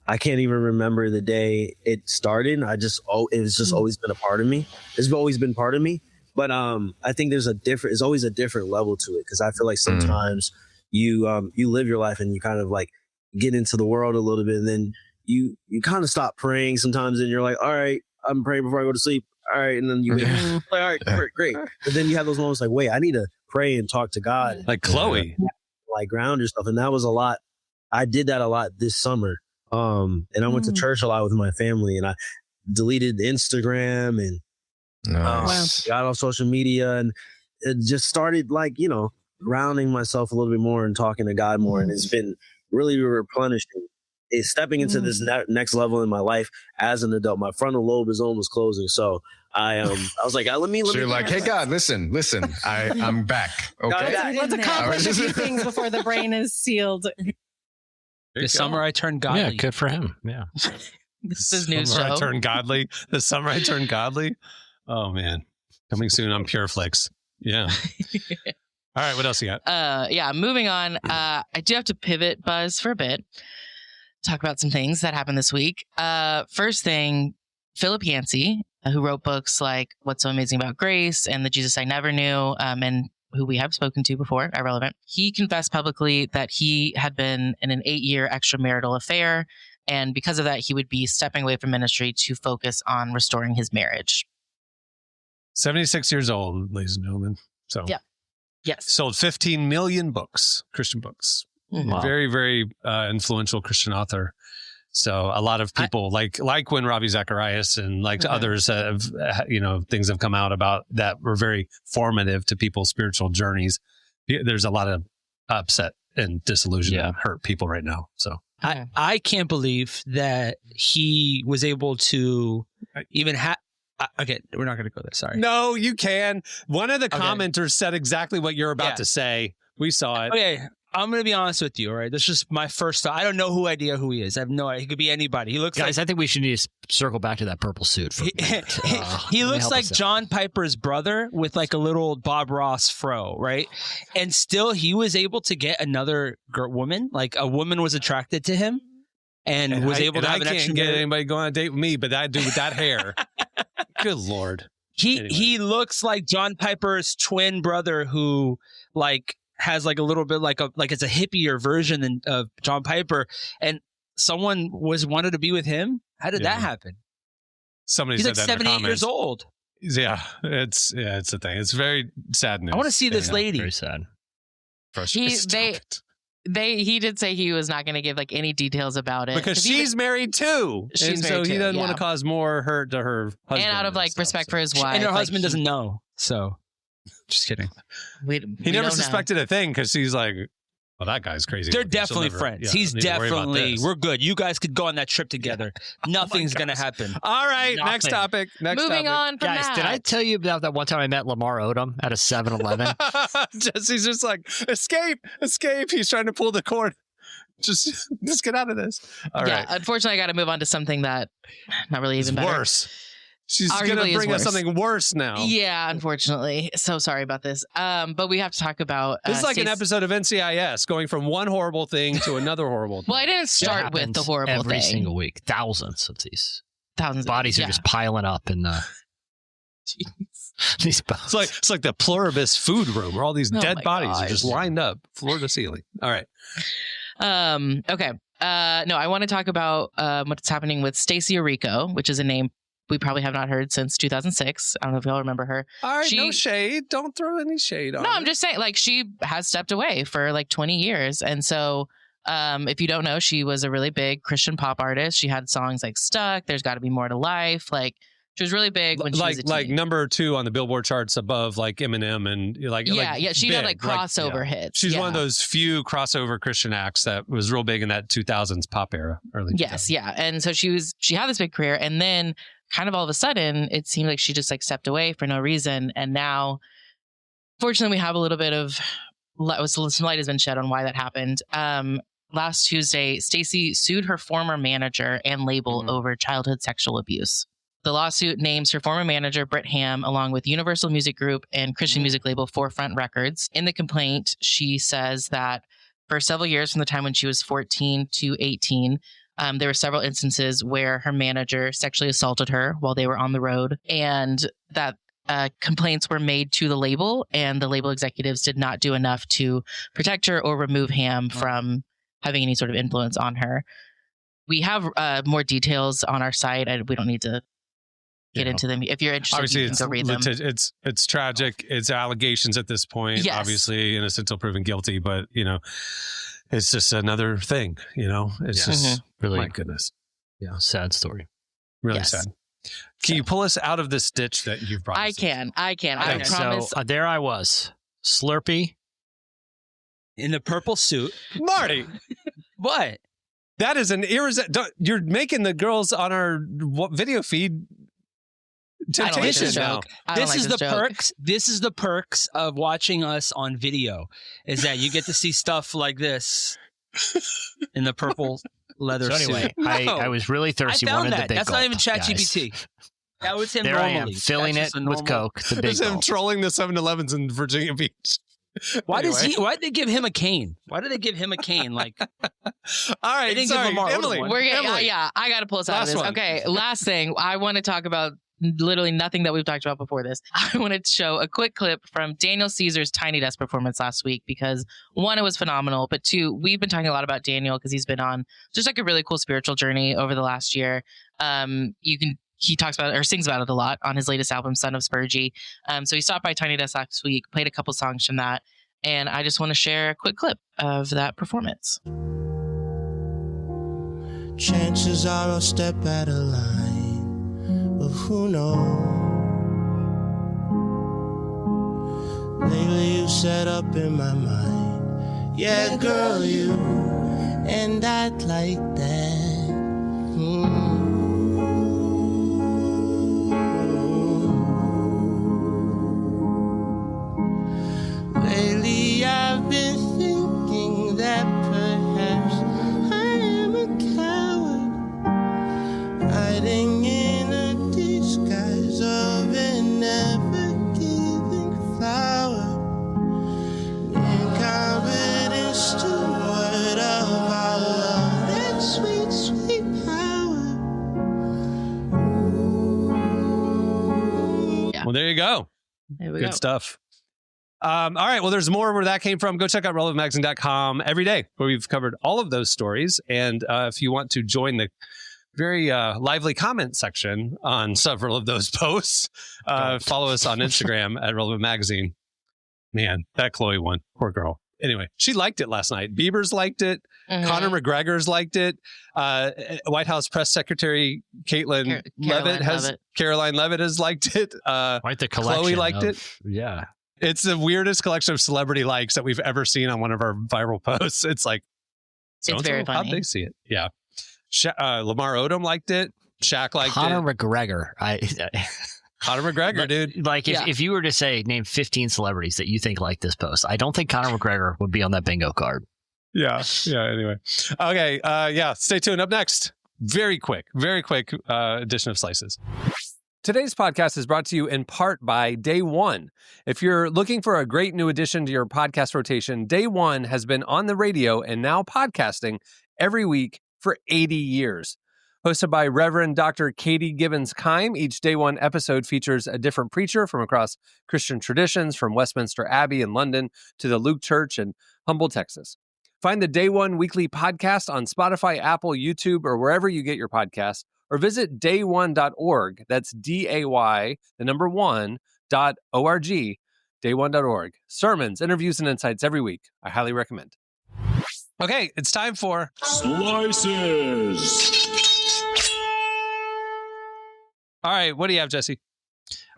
[SPEAKER 10] I can't even remember the day it started. It was just always been a part of me. It's always been part of me. But I think there's always a different level to it, because I feel like sometimes you live your life and you kind of like get into the world a little bit, and then you kind of stop praying sometimes, and you're like, all right, I'm praying before I go to sleep. All right, and then you like, all right, great. But then you have those moments like, wait, I need to pray and talk to God,
[SPEAKER 1] like Khloé,
[SPEAKER 10] like ground yourself, and that was a lot. I did that a lot this summer, and I went to church a lot with my family, and I deleted Instagram and. Got off social media, and it just started like, grounding myself a little bit more and talking to God more. And it's been really replenishing. It's stepping into this next level in my life as an adult. My frontal lobe is almost closing. So I was like, let me.
[SPEAKER 11] So you're like, hey, God, listen, I'm back. Okay.
[SPEAKER 12] Let's accomplish a few things before the brain is sealed.
[SPEAKER 4] This summer I turned godly.
[SPEAKER 2] Yeah, good for him. Yeah.
[SPEAKER 3] This is new show.
[SPEAKER 1] I turned godly. This summer I turned godly. Oh man, coming soon on PureFlix. Yeah. All right, what else you got?
[SPEAKER 3] Moving on. I do have to pivot, Buzz, for a bit. Talk about some things that happened this week. First thing, Philip Yancey, who wrote books like What's So Amazing About Grace and The Jesus I Never Knew, and who we have spoken to before, Irrelevant. He confessed publicly that he had been in an 8-year extramarital affair, and because of that, he would be stepping away from ministry to focus on restoring his marriage.
[SPEAKER 1] 76 years old, ladies and gentlemen. So
[SPEAKER 3] yeah. Yes.
[SPEAKER 1] Sold 15 million books, Christian books.
[SPEAKER 3] Wow.
[SPEAKER 1] Very, very influential Christian author. So a lot of people like when Ravi Zacharias and others have, things have come out about that were very formative to people's spiritual journeys. There's a lot of upset and disillusion and hurt people right now. So
[SPEAKER 4] I can't believe that he was able to even have. Okay, we're not going to go there. Sorry.
[SPEAKER 1] No, you can. One of the commenters said exactly what you're about to say. We saw it.
[SPEAKER 4] Okay, I'm going to be honest with you, all right? That's just my first thought. I don't know who he is. I have no idea. He could be anybody. He looks
[SPEAKER 2] Guys, I think we should need to circle back to that purple suit. For
[SPEAKER 4] he looks like John Piper's brother with like a little Bob Ross fro, right? And still, he was able to get another woman. Like a woman was attracted to him and was able to have an extra.
[SPEAKER 1] I can't get anybody going on a date with me, but that dude with that hair. Good Lord.
[SPEAKER 4] He looks like John Piper's twin brother who has like a little bit like it's a hippier version of John Piper, and someone wanted to be with him. How did that happen?
[SPEAKER 1] Somebody
[SPEAKER 4] He's
[SPEAKER 1] said
[SPEAKER 4] like
[SPEAKER 1] that
[SPEAKER 4] 78 years old.
[SPEAKER 1] it's a thing. It's very sad news.
[SPEAKER 4] I want to see this lady.
[SPEAKER 2] Very sad.
[SPEAKER 3] He did say he was not going to give like any details about it
[SPEAKER 1] because she's married too, and so he doesn't want to cause more hurt to her husband,
[SPEAKER 3] and out of like respect for his wife,
[SPEAKER 4] and her husband doesn't know. So, just kidding.
[SPEAKER 1] He never suspected a thing because he's like, well, that guy's crazy.
[SPEAKER 4] They're definitely friends. He's definitely. We're good. You guys could go on that trip together. Nothing's gonna happen.
[SPEAKER 1] All right, next topic.
[SPEAKER 3] Moving on from
[SPEAKER 2] guys,
[SPEAKER 3] that.
[SPEAKER 2] did I tell you about that one time I met Lamar Odom at a 7-Eleven?
[SPEAKER 1] Jesse's just like, escape. He's trying to pull the cord. Just get out of this. All right.
[SPEAKER 3] Unfortunately, I got to move on to something that not really even better.
[SPEAKER 1] Worse. She's going to bring us something worse now.
[SPEAKER 3] Yeah, unfortunately. So sorry about this. But we have to talk about...
[SPEAKER 1] This is like an episode of NCIS, going from one horrible thing to another horrible thing.
[SPEAKER 3] Well, I didn't start with the horrible thing.
[SPEAKER 2] Every single week. Thousands of these.
[SPEAKER 3] Thousands
[SPEAKER 2] bodies are just piling up in the... These
[SPEAKER 1] it's like the pluribus food room where all these dead bodies are just lined up floor to ceiling. All right.
[SPEAKER 3] Okay. No, I want to talk about what's happening with Stacie Orrico, which is a name we probably have not heard since 2006. I don't know if y'all remember her.
[SPEAKER 1] All right, no shade. Don't throw any shade on
[SPEAKER 3] No, I'm just saying, like, she has stepped away for like 20 years. And so if you don't know, she was a really big Christian pop artist. She had songs like Stuck, There's Gotta Be More to Life. Like, she was really big when she was a teen.
[SPEAKER 1] Like number 2 on the Billboard charts above like Eminem and like
[SPEAKER 3] she had like crossover hits.
[SPEAKER 1] She's one of those few crossover Christian acts that was real big in that 2000s pop era, early 2000s.
[SPEAKER 3] Yeah, and so she had this big career, and then kind of all of a sudden it seemed like she just like stepped away for no reason, and now fortunately we have a little bit of some light has been shed on why that happened. Last Tuesday, Stacie sued her former manager and label over childhood sexual abuse. The lawsuit names her former manager, Britt Ham, along with Universal Music Group and Christian music label Forefront Records. In the complaint, she says that for several years from the time when she was 14 to 18, there were several instances where her manager sexually assaulted her while they were on the road, and that complaints were made to the label, and the label executives did not do enough to protect her or remove Ham from having any sort of influence on her. We have more details on our site. We don't need to get into them. If you're interested,
[SPEAKER 1] obviously
[SPEAKER 3] you can go read them.
[SPEAKER 1] It's tragic. It's allegations at this point.
[SPEAKER 3] Yes.
[SPEAKER 1] Obviously innocent until proven guilty, but it's just another thing. It's just
[SPEAKER 2] really,
[SPEAKER 1] my goodness.
[SPEAKER 2] Yeah, sad story.
[SPEAKER 1] Really sad. Can you pull us out of this ditch that you've brought?
[SPEAKER 3] I can. I promise.
[SPEAKER 2] So there I was, Slurpee
[SPEAKER 4] in the purple suit.
[SPEAKER 1] Marty,
[SPEAKER 4] what?
[SPEAKER 1] That is an you're making the girls on our video feed.
[SPEAKER 4] This is the perks. This is the perks of watching us on video, is that you get to see stuff like this in the purple leather
[SPEAKER 2] anyway,
[SPEAKER 4] suit.
[SPEAKER 2] I was really thirsty.
[SPEAKER 4] I found that.
[SPEAKER 2] That's
[SPEAKER 4] not even ChatGPT. That was him
[SPEAKER 2] there
[SPEAKER 4] normally.
[SPEAKER 2] I am, filling it with Coke. The big
[SPEAKER 1] There's him trolling the 7-Elevens in Virginia Beach.
[SPEAKER 4] Why did they give him a cane? Why did they give him a cane? Like,
[SPEAKER 1] all right,
[SPEAKER 4] they didn't give Lamar
[SPEAKER 1] Emily.
[SPEAKER 4] Emily.
[SPEAKER 3] I got to pull us out of this.
[SPEAKER 1] One.
[SPEAKER 3] Okay, last thing I want to talk about. Literally nothing that we've talked about before this. I wanted to show a quick clip from Daniel Caesar's Tiny Desk performance last week because 1, it was phenomenal, but 2, we've been talking a lot about Daniel because he's been on just like a really cool spiritual journey over the last year. He talks about it or sings about it a lot on his latest album, Son of Spurgey. So he stopped by Tiny Desk last week, played a couple songs from that, and I just want to share a quick clip of that performance.
[SPEAKER 13] Chances are I'll step out of line. But who knows? Lately you set up in my mind. Yeah, girl, you and I'd like that. Lately I've been thinking that perhaps I am a coward, hiding in a disguise of an ever-giving flower, incompetent steward of our love, that sweet, sweet power.
[SPEAKER 1] Well, there you go. Good stuff. All right. Well, there's more where that came from. Go check out relevantmagazine.com every day where we've covered all of those stories. And if you want to join the very lively comment section on several of those posts. Follow us on Instagram at Relevant Magazine. Man, that Khloé one, poor girl. Anyway, she liked it last night. Bieber's liked it.
[SPEAKER 3] Mm-hmm.
[SPEAKER 1] Conor McGregor's liked it. White House Press Secretary Caroline Leavitt has liked it.
[SPEAKER 2] Quite the collection.
[SPEAKER 1] Khloé liked it.
[SPEAKER 2] Yeah.
[SPEAKER 1] It's the weirdest collection of celebrity likes that we've ever seen on one of our viral posts. It's like,
[SPEAKER 3] it's very funny.
[SPEAKER 1] How'd they see it? Yeah. Lamar Odom liked it. Shaq liked
[SPEAKER 2] Conor
[SPEAKER 1] it.
[SPEAKER 2] McGregor.
[SPEAKER 1] Conor McGregor, dude.
[SPEAKER 2] Like if you were to say name 15 celebrities that you think like this post, I don't think Conor McGregor would be on that bingo card.
[SPEAKER 1] Yeah. Anyway. Okay. Stay tuned. Up next, very quick edition of Slices. Today's podcast is brought to you in part by Day One. If you're looking for a great new addition to your podcast rotation, Day One has been on the radio and now podcasting every week for 80 years. Hosted by Reverend Dr. Katie Gibbons-Keim, each Day One episode features a different preacher from across Christian traditions, from Westminster Abbey in London to the Luke Church in Humble, Texas. Find the Day One weekly podcast on Spotify, Apple, YouTube, or wherever you get your podcasts, or visit day1.org. That's DAY, the number 1.org, day1.org. Sermons, interviews, and insights every week. I highly recommend. Okay, it's time for Slices. All right, what do you have, Jesse?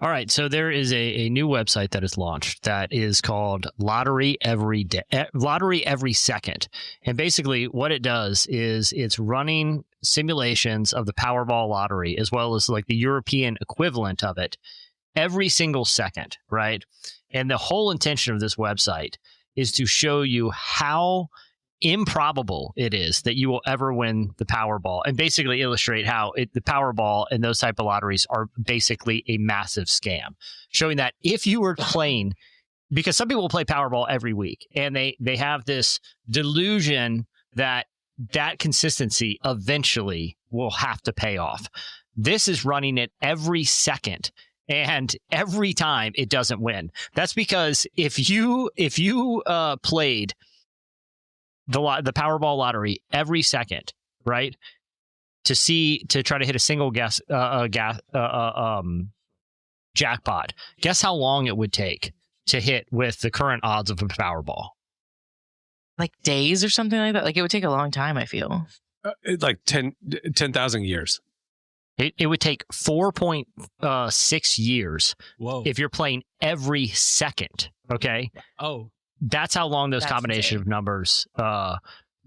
[SPEAKER 2] All right, so there is a new website that is launched that is called Lottery Every Second. And basically what it does is it's running simulations of the Powerball lottery as well as like the European equivalent of it every single second, right? And the whole intention of this website is to show you how improbable it is that you will ever win the Powerball, and basically illustrate how the Powerball and those type of lotteries are basically a massive scam, showing that if you were playing, because some people play Powerball every week and they have this delusion that consistency eventually will have to pay off. This is running it every second. And every time it doesn't win. That's because if you played the Powerball lottery every second, right, to try to hit a single jackpot, guess how long it would take to hit with the current odds of a Powerball?
[SPEAKER 3] Like days or something like that. Like it would take a long time, I feel.
[SPEAKER 1] Like 10,000 years.
[SPEAKER 2] It would take 4.6 years. Whoa. If you're playing every second. Okay.
[SPEAKER 4] Oh.
[SPEAKER 2] That's how long those combination of numbers.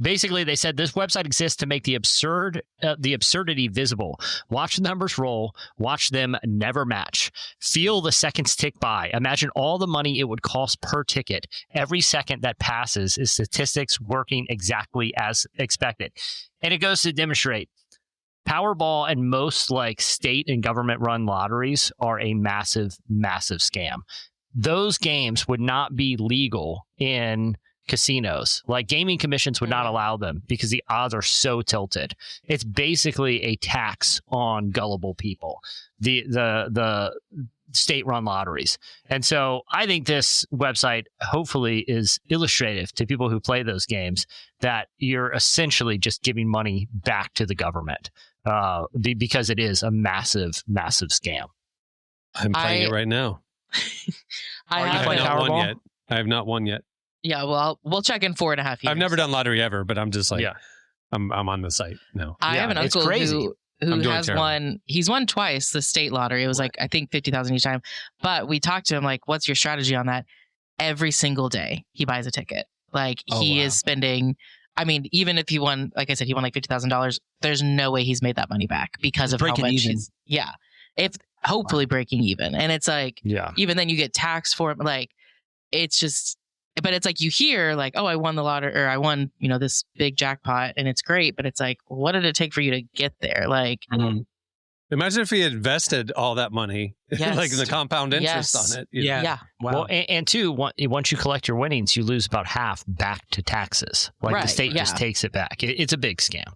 [SPEAKER 2] Basically, they said this website exists to make the absurdity visible. Watch the numbers roll. Watch them never match. Feel the seconds tick by. Imagine all the money it would cost per ticket. Every second that passes is statistics working exactly as expected. And it goes to demonstrate Powerball and most like state and government run lotteries are a massive, massive scam. Those games would not be legal in casinos. Like gaming commissions would not allow them because the odds are so tilted. It's basically a tax on gullible people, the state-run lotteries. And so I think this website hopefully is illustrative to people who play those games that you're essentially just giving money back to the government because it is a massive, massive scam.
[SPEAKER 1] I'm playing it right now.
[SPEAKER 3] I
[SPEAKER 1] have not won yet.
[SPEAKER 3] Yeah, well, we'll check in 4.5 years.
[SPEAKER 1] I've never done lottery ever, but I'm just like, I'm on the site now.
[SPEAKER 3] I have an uncle who has won. He's won twice the state lottery. It was like, I think 50,000 each time. But we talked to him like, what's your strategy on that? Every single day he buys a ticket. Like he is spending. I mean, even if he won, like I said, he won like $50,000. There's no way he's made that money back because of how much he's. Yeah. If hopefully breaking even. And it's like, even then you get taxed for it. Like, it's just, but it's like you hear like, oh, I won the lottery or I won, this big jackpot and it's great. But it's like, what did it take for you to get there? Like,
[SPEAKER 1] imagine if he had invested all that money, like the compound interest on it.
[SPEAKER 3] Yeah.
[SPEAKER 2] Wow. Well, and two, once you collect your winnings, you lose about half back to taxes. Like the state just takes it back. It's a big scam.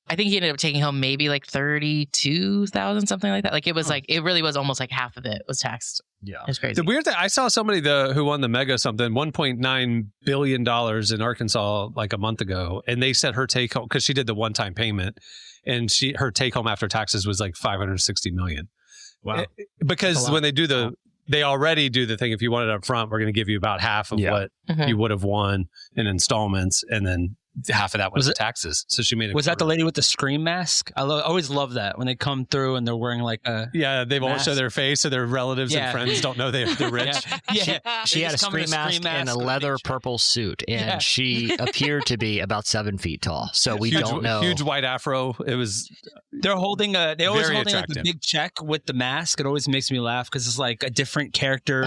[SPEAKER 2] I think he ended up taking home maybe like 32,000, something like that. Like it was like, it really was almost like half of it was taxed Yeah,
[SPEAKER 3] it's crazy.
[SPEAKER 1] The weird thing, I saw somebody who won the mega something, $1.9 billion in Arkansas like a month ago, and they said her take home, because she did the one-time payment, and her take home after taxes was like $560 million.
[SPEAKER 4] Wow!
[SPEAKER 1] Because when they already do the thing. If you want it up front, we're going to give you about half of what you would have won in installments, and then half of that was taxes. So she made it.
[SPEAKER 4] Was that the lady with the Scream mask? I always love that when they come through and they're wearing like a
[SPEAKER 1] they won't show their face, so their relatives and friends don't know they're rich.
[SPEAKER 2] She had a Scream mask and a leather purple suit, and she appeared to be about 7 feet tall. So we don't know.
[SPEAKER 1] Huge white afro. It was.
[SPEAKER 4] They're holding like a big check with the mask. It always makes me laugh because it's like a different character.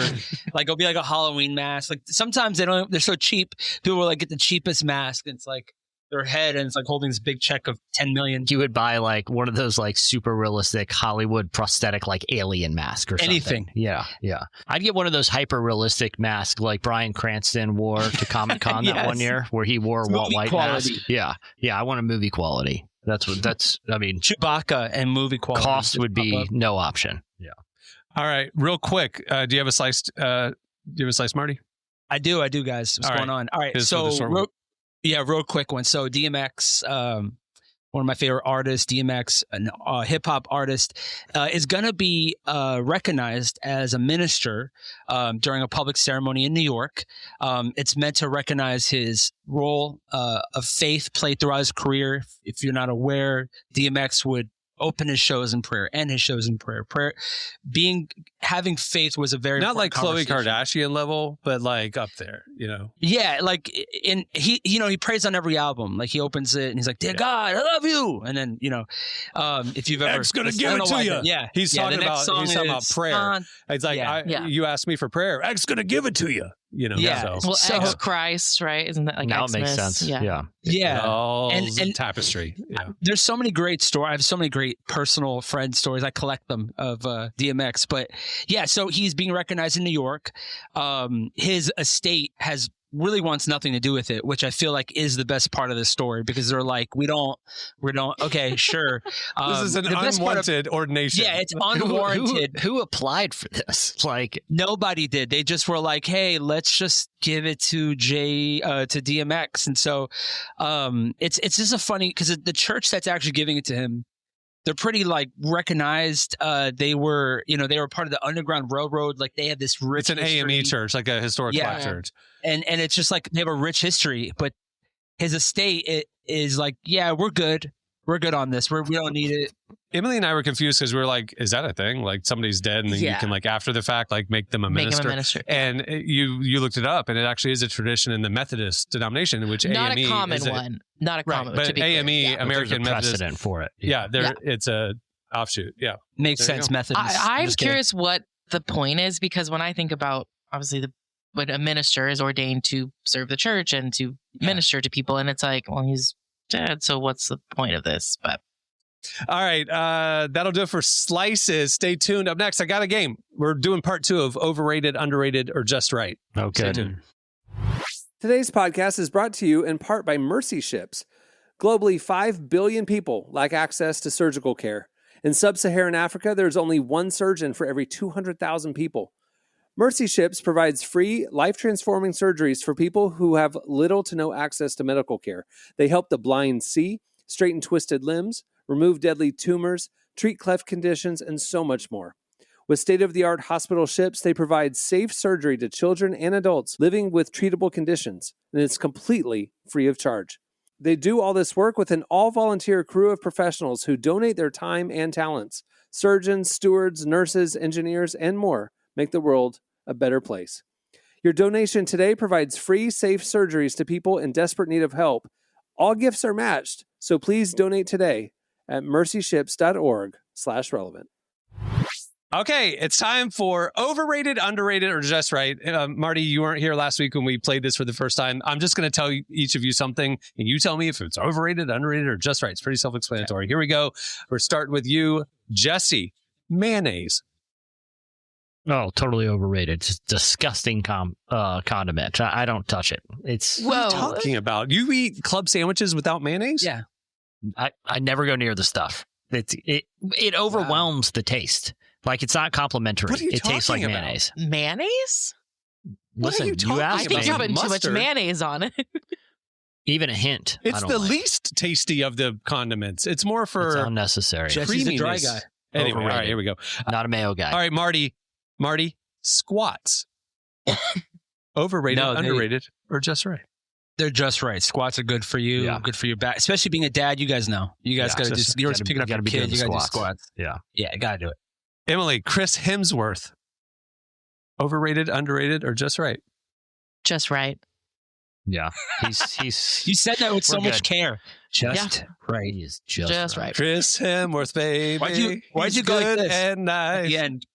[SPEAKER 4] Like it'll be like a Halloween mask. Like sometimes they're so cheap. People will like get the cheapest mask, and it's like their head, and it's like holding this big check of $10 million.
[SPEAKER 2] You would buy like one of those like super realistic Hollywood prosthetic like alien mask or something.
[SPEAKER 4] Anything.
[SPEAKER 2] Yeah. I'd get one of those hyper realistic masks like Bryan Cranston wore to Comic-Con that one year, where he wore a Walt White mask. Yeah. I want a movie quality. I mean,
[SPEAKER 4] Chewbacca and movie quality.
[SPEAKER 2] Cost would be no option. Yeah.
[SPEAKER 1] All right, real quick. Do you have a sliced? Marty?
[SPEAKER 4] I do, guys. What's going on? All right, real quick one. So DMX, one of my favorite artists, DMX, a hip hop artist, is going to be recognized as a minister during a public ceremony in New York. It's meant to recognize his role of faith played throughout his career. If you're not aware, DMX would open his shows in prayer, end his shows in prayer. Having faith was a very
[SPEAKER 1] not like Khloé Kardashian level, but like up there, you know.
[SPEAKER 4] Yeah, like he prays on every album. Like he opens it and he's like, "Dear God, I love you," and then if you've ever,
[SPEAKER 1] X's gonna give it to you. He's talking about prayer. It's like you asked me for prayer. X's gonna give it to you. You know,
[SPEAKER 3] X Christ, right? Isn't that like
[SPEAKER 2] now
[SPEAKER 3] Xmas?
[SPEAKER 2] It makes sense?
[SPEAKER 4] Yeah.
[SPEAKER 1] And tapestry. Yeah.
[SPEAKER 4] There's so many great stories. I have so many great personal friend stories. I collect them of DMX. But so he's being recognized in New York. His estate really wants nothing to do with it, which I feel like is the best part of the story, because they're like, we don't. Okay, sure.
[SPEAKER 1] This is an unwanted ordination.
[SPEAKER 4] Yeah, it's unwarranted.
[SPEAKER 2] Who applied for this? Like
[SPEAKER 4] nobody did. They just were like, hey, let's just give it to DMX. And so, it's just a funny, because the church that's actually giving it to him, they're pretty like recognized. They were part of the Underground Railroad. Like they have this rich.
[SPEAKER 1] It's an
[SPEAKER 4] history.
[SPEAKER 1] AME church, like a historic black church.
[SPEAKER 4] And it's just like they have a rich history. But his estate is like, we're good. We're good on this. We don't need it.
[SPEAKER 1] Emily and I were confused because we were like, is that a thing? Like somebody's dead and then you can like after the fact, like make them a minister. And you looked it up, and it actually is a tradition in the Methodist denomination, in which
[SPEAKER 3] not
[SPEAKER 1] AME
[SPEAKER 3] a common one. Not a common,
[SPEAKER 1] but AME, American Methodist,
[SPEAKER 2] precedent for it.
[SPEAKER 1] It's a offshoot. Yeah,
[SPEAKER 4] makes sense. Methodist.
[SPEAKER 3] I'm curious what the point is, because when I think about obviously when a minister is ordained to serve the church and to minister to people, and it's like, well, he's dead, so what's the point of this? But
[SPEAKER 1] all right, that'll do it for Slices. Stay tuned. Up next, I got a game. We're doing part 2 of Overrated, Underrated, or Just Right.
[SPEAKER 2] Okay.
[SPEAKER 1] Stay tuned. Today's podcast is brought to you in part by Mercy Ships. Globally, 5 billion people lack access to surgical care. In sub-Saharan Africa, there's only one surgeon for every 200,000 people. Mercy Ships provides free, life-transforming surgeries for people who have little to no access to medical care. They help the blind see, straighten twisted limbs, remove deadly tumors, treat cleft conditions, and so much more. With state-of-the-art hospital ships, they provide safe surgery to children and adults living with treatable conditions, and it's completely free of charge. They do all this work with an all-volunteer crew of professionals who donate their time and talents. Surgeons, stewards, nurses, engineers, and more make the world a better place. Your donation today provides free, safe surgeries to people in desperate need of help. All gifts are matched, so please donate today at mercyships.org/relevant. Okay, it's time for Overrated, Underrated, or Just Right. Marty, you weren't here last week when we played this for the first time. I'm just going to tell each of you something, and you tell me if it's overrated, underrated, or just right. It's pretty self-explanatory. Okay. Here we go. We're starting with you, Jesse. Mayonnaise.
[SPEAKER 2] Oh, totally overrated. It's disgusting condiment. I don't touch it. It's
[SPEAKER 1] what are you talking about? You eat club sandwiches without mayonnaise?
[SPEAKER 2] Yeah. I never go near the stuff. It overwhelms the taste. Like, it's not complimentary.
[SPEAKER 1] What are you
[SPEAKER 2] It tastes like
[SPEAKER 1] talking about?
[SPEAKER 2] mayonnaise.
[SPEAKER 3] Mayonnaise?
[SPEAKER 2] Listen, you
[SPEAKER 1] talking
[SPEAKER 2] asked
[SPEAKER 3] I think
[SPEAKER 2] me.
[SPEAKER 3] you're putting too much
[SPEAKER 1] Mustard.
[SPEAKER 3] mayonnaise on it.
[SPEAKER 2] Even a hint. I
[SPEAKER 1] It's
[SPEAKER 2] don't
[SPEAKER 1] the
[SPEAKER 2] like.
[SPEAKER 1] least tasty of the condiments. It's more for
[SPEAKER 2] It's unnecessary.
[SPEAKER 4] Jesse's a dry
[SPEAKER 1] creaminess.
[SPEAKER 4] guy.
[SPEAKER 1] Anyway, all right,
[SPEAKER 2] Overrated.
[SPEAKER 1] here we go.
[SPEAKER 2] Not a mayo guy.
[SPEAKER 1] All right, Marty, squats. Overrated,
[SPEAKER 4] No, they-
[SPEAKER 1] underrated, or just right?
[SPEAKER 4] They're just right. Squats are good for you.
[SPEAKER 2] Yeah.
[SPEAKER 4] Good for your back. Especially being a dad, you guys know. You guys
[SPEAKER 2] Yeah,
[SPEAKER 4] got to
[SPEAKER 2] just-
[SPEAKER 4] do. You're
[SPEAKER 2] gotta-
[SPEAKER 4] picking up
[SPEAKER 2] gotta
[SPEAKER 4] your
[SPEAKER 2] be doing
[SPEAKER 4] kid.
[SPEAKER 2] the
[SPEAKER 4] You got to do
[SPEAKER 2] squats.
[SPEAKER 4] squats.
[SPEAKER 2] Yeah.
[SPEAKER 4] Yeah, got to do it.
[SPEAKER 1] Emily, Chris Hemsworth. Overrated, underrated, or just right?
[SPEAKER 3] Just right.
[SPEAKER 2] Yeah. He's
[SPEAKER 4] You said that with so
[SPEAKER 2] We're
[SPEAKER 4] much
[SPEAKER 2] good.
[SPEAKER 4] care. Just right.
[SPEAKER 2] He is just,
[SPEAKER 3] Just right.
[SPEAKER 1] Chris Hemsworth, baby.
[SPEAKER 4] Why'd you
[SPEAKER 1] He's
[SPEAKER 4] go like
[SPEAKER 1] good
[SPEAKER 4] this?
[SPEAKER 1] and nice.
[SPEAKER 4] At the end.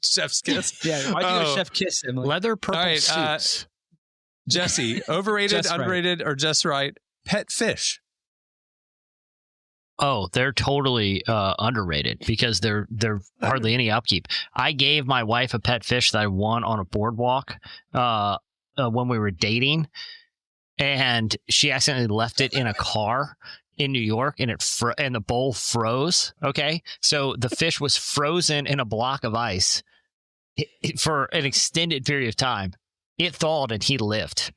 [SPEAKER 1] Chef's kiss.
[SPEAKER 4] Yeah. Why'd you go
[SPEAKER 1] Oh.
[SPEAKER 4] chef kiss him?
[SPEAKER 2] leather purple
[SPEAKER 1] All right,
[SPEAKER 2] suits.
[SPEAKER 1] Jesse, overrated,
[SPEAKER 4] Just right.
[SPEAKER 1] underrated, or just right? Pet fish.
[SPEAKER 2] Oh, they're totally underrated because they're hardly any upkeep. I gave my wife a pet fish that I won on a boardwalk when we were dating, and she accidentally left it in a car in New York, and and the bowl froze. Okay, so the fish was frozen in a block of ice for an extended period of time. It thawed, and he lived.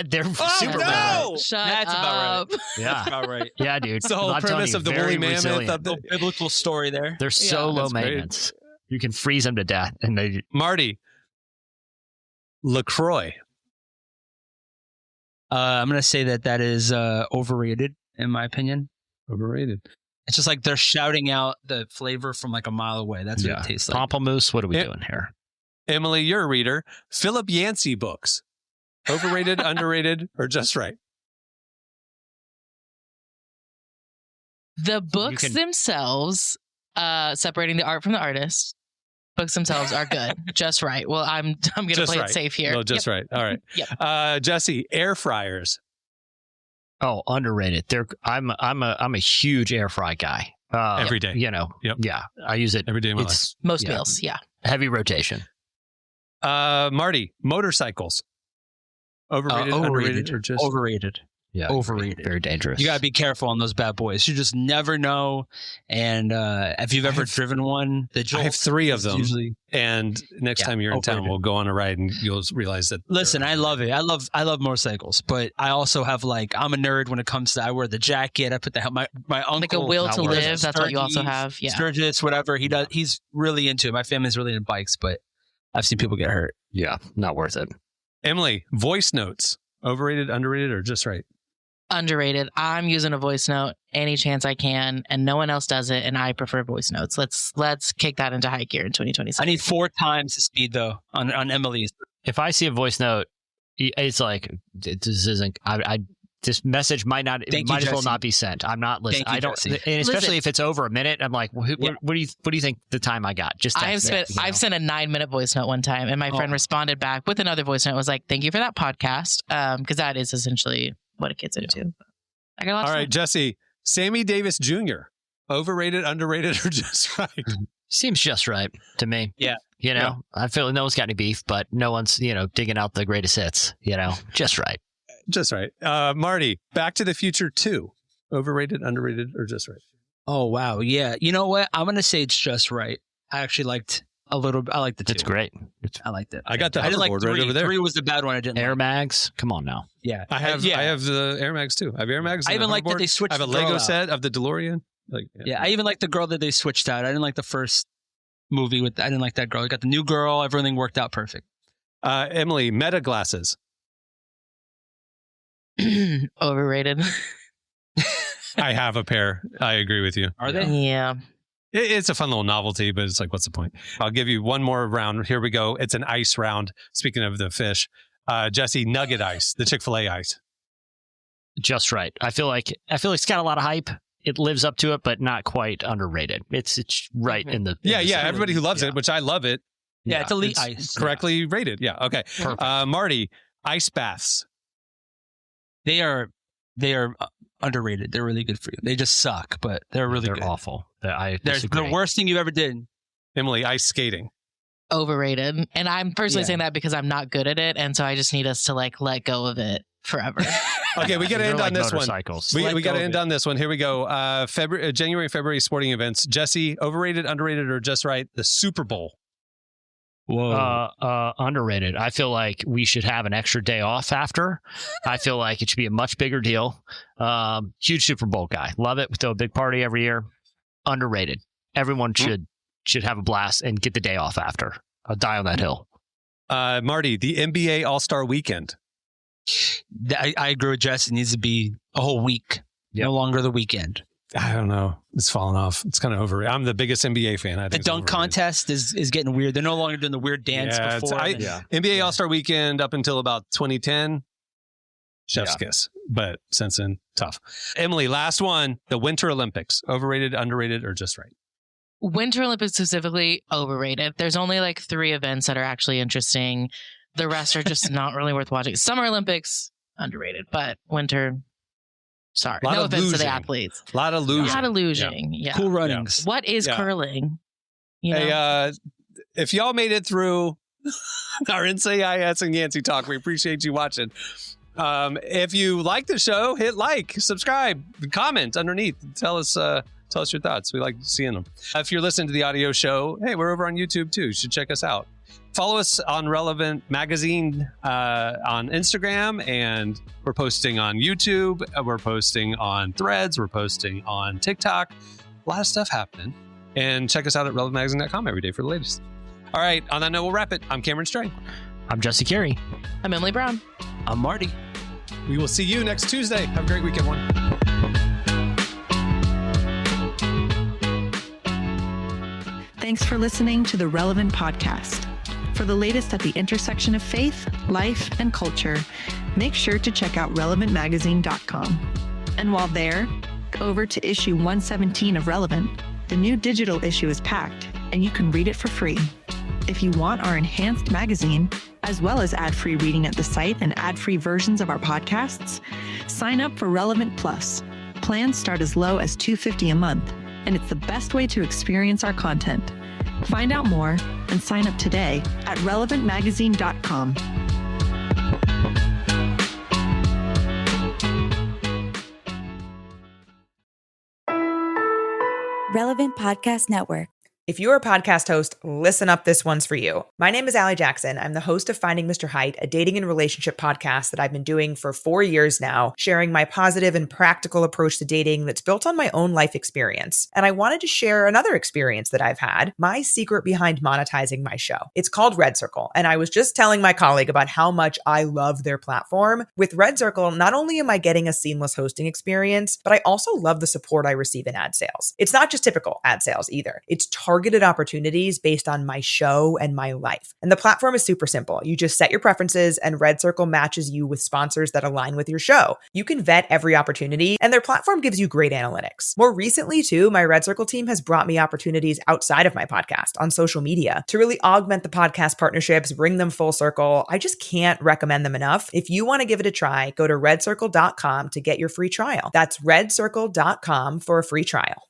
[SPEAKER 2] They're super rare.
[SPEAKER 3] Shut
[SPEAKER 4] That's
[SPEAKER 3] up.
[SPEAKER 4] about right.
[SPEAKER 2] Yeah.
[SPEAKER 4] That's about right.
[SPEAKER 2] Yeah, dude.
[SPEAKER 1] It's the whole
[SPEAKER 2] I'm telling
[SPEAKER 1] premise
[SPEAKER 2] you,
[SPEAKER 1] of the
[SPEAKER 2] very
[SPEAKER 1] woolly mammoth.
[SPEAKER 2] resilient.
[SPEAKER 1] Of the,
[SPEAKER 4] Biblical story there.
[SPEAKER 2] They're so
[SPEAKER 1] Yeah,
[SPEAKER 2] low
[SPEAKER 1] that's great.
[SPEAKER 2] maintenance. You can freeze them to death, and they
[SPEAKER 1] Marty, LaCroix.
[SPEAKER 4] I'm going to say that is overrated, in my opinion.
[SPEAKER 1] Overrated.
[SPEAKER 4] It's just like they're shouting out the flavor from like a mile away. That's what it tastes like.
[SPEAKER 2] Pomplamoose. What are we
[SPEAKER 1] Yeah.
[SPEAKER 2] doing here?
[SPEAKER 1] Emily, you're a reader. Philip Yancey books. Overrated, underrated, or just right?
[SPEAKER 3] The books themselves, separating the art from the artist, books themselves are good. Just right. Well, I'm going to
[SPEAKER 1] Just
[SPEAKER 3] play
[SPEAKER 1] right.
[SPEAKER 3] it safe here.
[SPEAKER 1] No, just right. All right.
[SPEAKER 3] Yep.
[SPEAKER 1] Jesse, air fryers.
[SPEAKER 2] Oh, underrated. I'm a huge air fry guy.
[SPEAKER 1] Every day.
[SPEAKER 2] You know.
[SPEAKER 1] Yep.
[SPEAKER 2] Yeah. I use it
[SPEAKER 1] every day of my
[SPEAKER 2] it's
[SPEAKER 3] Most meals. Yeah.
[SPEAKER 2] heavy rotation.
[SPEAKER 1] Marty, motorcycles. Overrated, underrated, or just
[SPEAKER 4] overrated.
[SPEAKER 2] Yeah.
[SPEAKER 4] Overrated.
[SPEAKER 2] Very dangerous.
[SPEAKER 4] You got to be careful on those bad boys. You just never know. And if you've ever driven one, the Jolt
[SPEAKER 1] I have 3 of them.
[SPEAKER 4] usually.
[SPEAKER 1] And next
[SPEAKER 4] Yeah,
[SPEAKER 1] time you're in town,
[SPEAKER 4] overrated.
[SPEAKER 1] we'll go on a ride and you'll realize that.
[SPEAKER 4] Listen, I love it. I love motorcycles, but I also have I'm a nerd when it comes to I wear the jacket. I put the my uncle
[SPEAKER 3] Like a will to
[SPEAKER 4] wears
[SPEAKER 3] live. That's what you also have. Yeah.
[SPEAKER 4] Sturgis, whatever he does. He's really into it. My family's really into bikes, but I've seen people get hurt.
[SPEAKER 2] Yeah. Not worth it.
[SPEAKER 1] Emily, voice notes. Overrated, underrated, or just right?
[SPEAKER 3] Underrated. I'm using a voice note any chance I can, and no one else does it, and I prefer voice notes. Let's kick that into high gear in 2026.
[SPEAKER 4] I need 4 times the speed though on Emily's.
[SPEAKER 2] If I see a voice note, it's like this isn't. This message might not. It might as well not be sent. I'm not listening.
[SPEAKER 4] Thank you,
[SPEAKER 2] I don't.
[SPEAKER 4] Jesse.
[SPEAKER 2] And especially
[SPEAKER 3] Listen.
[SPEAKER 2] if it's over a minute, I'm like, what do you think the time I got? Just
[SPEAKER 3] I've
[SPEAKER 2] text it,
[SPEAKER 3] I've sent a 9-minute voice note one time, and my friend responded back with another voice note. Was like, "Thank you for that podcast," because that is essentially what it gets into. I got
[SPEAKER 1] All right, Jesse, Sammy Davis Jr. Overrated, underrated, or just right?
[SPEAKER 2] Seems just right to me.
[SPEAKER 4] Yeah.
[SPEAKER 2] You know, I feel no one's got any beef, but no one's, digging out the greatest hits, just right.
[SPEAKER 1] Just right. Marty, Back to the Future 2. Overrated, underrated, or just right?
[SPEAKER 4] Oh wow, yeah. You know what? I'm gonna say it's just right. I actually liked I liked the 2.
[SPEAKER 2] It's great.
[SPEAKER 4] I liked it.
[SPEAKER 1] I got the
[SPEAKER 4] I didn't like
[SPEAKER 1] hoverboard
[SPEAKER 4] 3.
[SPEAKER 1] right over there.
[SPEAKER 4] 3 was the bad one. I didn't.
[SPEAKER 2] Air
[SPEAKER 4] like.
[SPEAKER 2] Mags, come on now.
[SPEAKER 4] Yeah,
[SPEAKER 1] I have the Air Mags too. I have Air Mags.
[SPEAKER 4] I
[SPEAKER 1] and
[SPEAKER 4] even
[SPEAKER 1] the
[SPEAKER 4] like that
[SPEAKER 1] hoverboard.
[SPEAKER 4] they switched
[SPEAKER 1] I have a
[SPEAKER 4] the girl
[SPEAKER 1] Lego
[SPEAKER 4] out.
[SPEAKER 1] set of the DeLorean.
[SPEAKER 4] Yeah, I even like the girl that they switched out. I didn't like the first movie with. I didn't like that girl. I got the new girl. Everything worked out perfect.
[SPEAKER 1] Emily, Meta glasses.
[SPEAKER 3] Overrated.
[SPEAKER 1] I have a pair. I agree with you.
[SPEAKER 4] Are they?
[SPEAKER 3] Yeah.
[SPEAKER 1] It's a fun little novelty, but it's like, what's the point? I'll give you one more round. Here we go. It's an ice round. Speaking of the fish, Jesse, nugget ice, the Chick-fil-A ice.
[SPEAKER 2] Just right. I feel like it's got a lot of hype. It lives up to it, but not quite underrated. It's right in the
[SPEAKER 1] Yeah. Everybody who loves it, which I love it.
[SPEAKER 4] Yeah, it's elite ice.
[SPEAKER 1] Correctly rated. Yeah. Okay. Marty, ice baths.
[SPEAKER 4] They are underrated. They're really good for you. They just suck, but they're really good.
[SPEAKER 2] They're awful.
[SPEAKER 4] They're the worst thing you ever did.
[SPEAKER 1] Emily, ice skating.
[SPEAKER 3] Overrated. And I'm personally saying that because I'm not good at it. And so I just need us to like let go of it forever.
[SPEAKER 1] Okay, we got to end on this one. We got to end on this one. Here we go. January and February sporting events. Jesse, overrated, underrated, or just right? The Super Bowl.
[SPEAKER 2] Whoa. Underrated. I feel like we should have an extra day off after. I feel like it should be a much bigger deal. Huge Super Bowl guy. Love it. We throw a big party every year. Underrated. Everyone should have a blast and get the day off after. I'll die on that hill.
[SPEAKER 1] Marty, the NBA All-Star Weekend.
[SPEAKER 4] I agree with Jess. It needs to be a whole week. Yep. No longer the weekend.
[SPEAKER 1] I don't know. It's fallen off. It's kind of overrated. I'm the biggest NBA fan. I think
[SPEAKER 4] the dunk contest is getting weird. They're no longer doing the weird dance before.
[SPEAKER 1] NBA All-Star Weekend up until about 2010. Chef's kiss. But since then, tough. Emily, last one. The Winter Olympics. Overrated, underrated, or just right?
[SPEAKER 3] Winter Olympics specifically, overrated. There's only like 3 events that are actually interesting. The rest are just not really worth watching. Summer Olympics, underrated. But winter... Sorry. No offense to the athletes.
[SPEAKER 1] A lot of losing.
[SPEAKER 3] Yeah.
[SPEAKER 4] Cool runnings.
[SPEAKER 3] What is curling?
[SPEAKER 1] Hey, if y'all made it through our NCIS and Yancey talk, we appreciate you watching. If you like the show, hit like, subscribe, comment underneath. Tell us your thoughts. We like seeing them. If you're listening to the audio show, hey, we're over on YouTube too. You should check us out. Follow us on Relevant Magazine on Instagram, and we're posting on YouTube. We're posting on Threads. We're posting on TikTok. A lot of stuff happening. And check us out at relevantmagazine.com every day for the latest. All right, on that note, we'll wrap it. I'm Cameron Stray.
[SPEAKER 2] I'm Jesse Carey.
[SPEAKER 3] I'm Emily Brown.
[SPEAKER 4] I'm Marty.
[SPEAKER 1] We will see you next Tuesday. Have a great week, everyone.
[SPEAKER 14] Thanks for listening to the Relevant Podcast. For the latest at the intersection of faith, life, and culture, make sure to check out relevantmagazine.com. And while there, go over to issue 117 of Relevant. The new digital issue is packed, and you can read it for free. If you want our enhanced magazine, as well as ad-free reading at the site and ad-free versions of our podcasts, sign up for Relevant Plus. Plans start as low as $2.50 a month, and it's the best way to experience our content. Find out more and sign up today at relevantmagazine.com.
[SPEAKER 15] Relevant Podcast Network.
[SPEAKER 16] If you're a podcast host, listen up, this one's for you. My name is Allie Jackson. I'm the host of Finding Mr. Height, a dating and relationship podcast that I've been doing for 4 years now, sharing my positive and practical approach to dating that's built on my own life experience. And I wanted to share another experience that I've had, my secret behind monetizing my show. It's called Red Circle, and I was just telling my colleague about how much I love their platform. With Red Circle, not only am I getting a seamless hosting experience, but I also love the support I receive in ad sales. It's not just typical ad sales either. It's targeted opportunities based on my show and my life. And the platform is super simple. You just set your preferences and Red Circle matches you with sponsors that align with your show. You can vet every opportunity and their platform gives you great analytics. More recently too, my Red Circle team has brought me opportunities outside of my podcast on social media to really augment the podcast partnerships, bring them full circle. I just can't recommend them enough. If you want to give it a try, go to redcircle.com to get your free trial. That's redcircle.com for a free trial.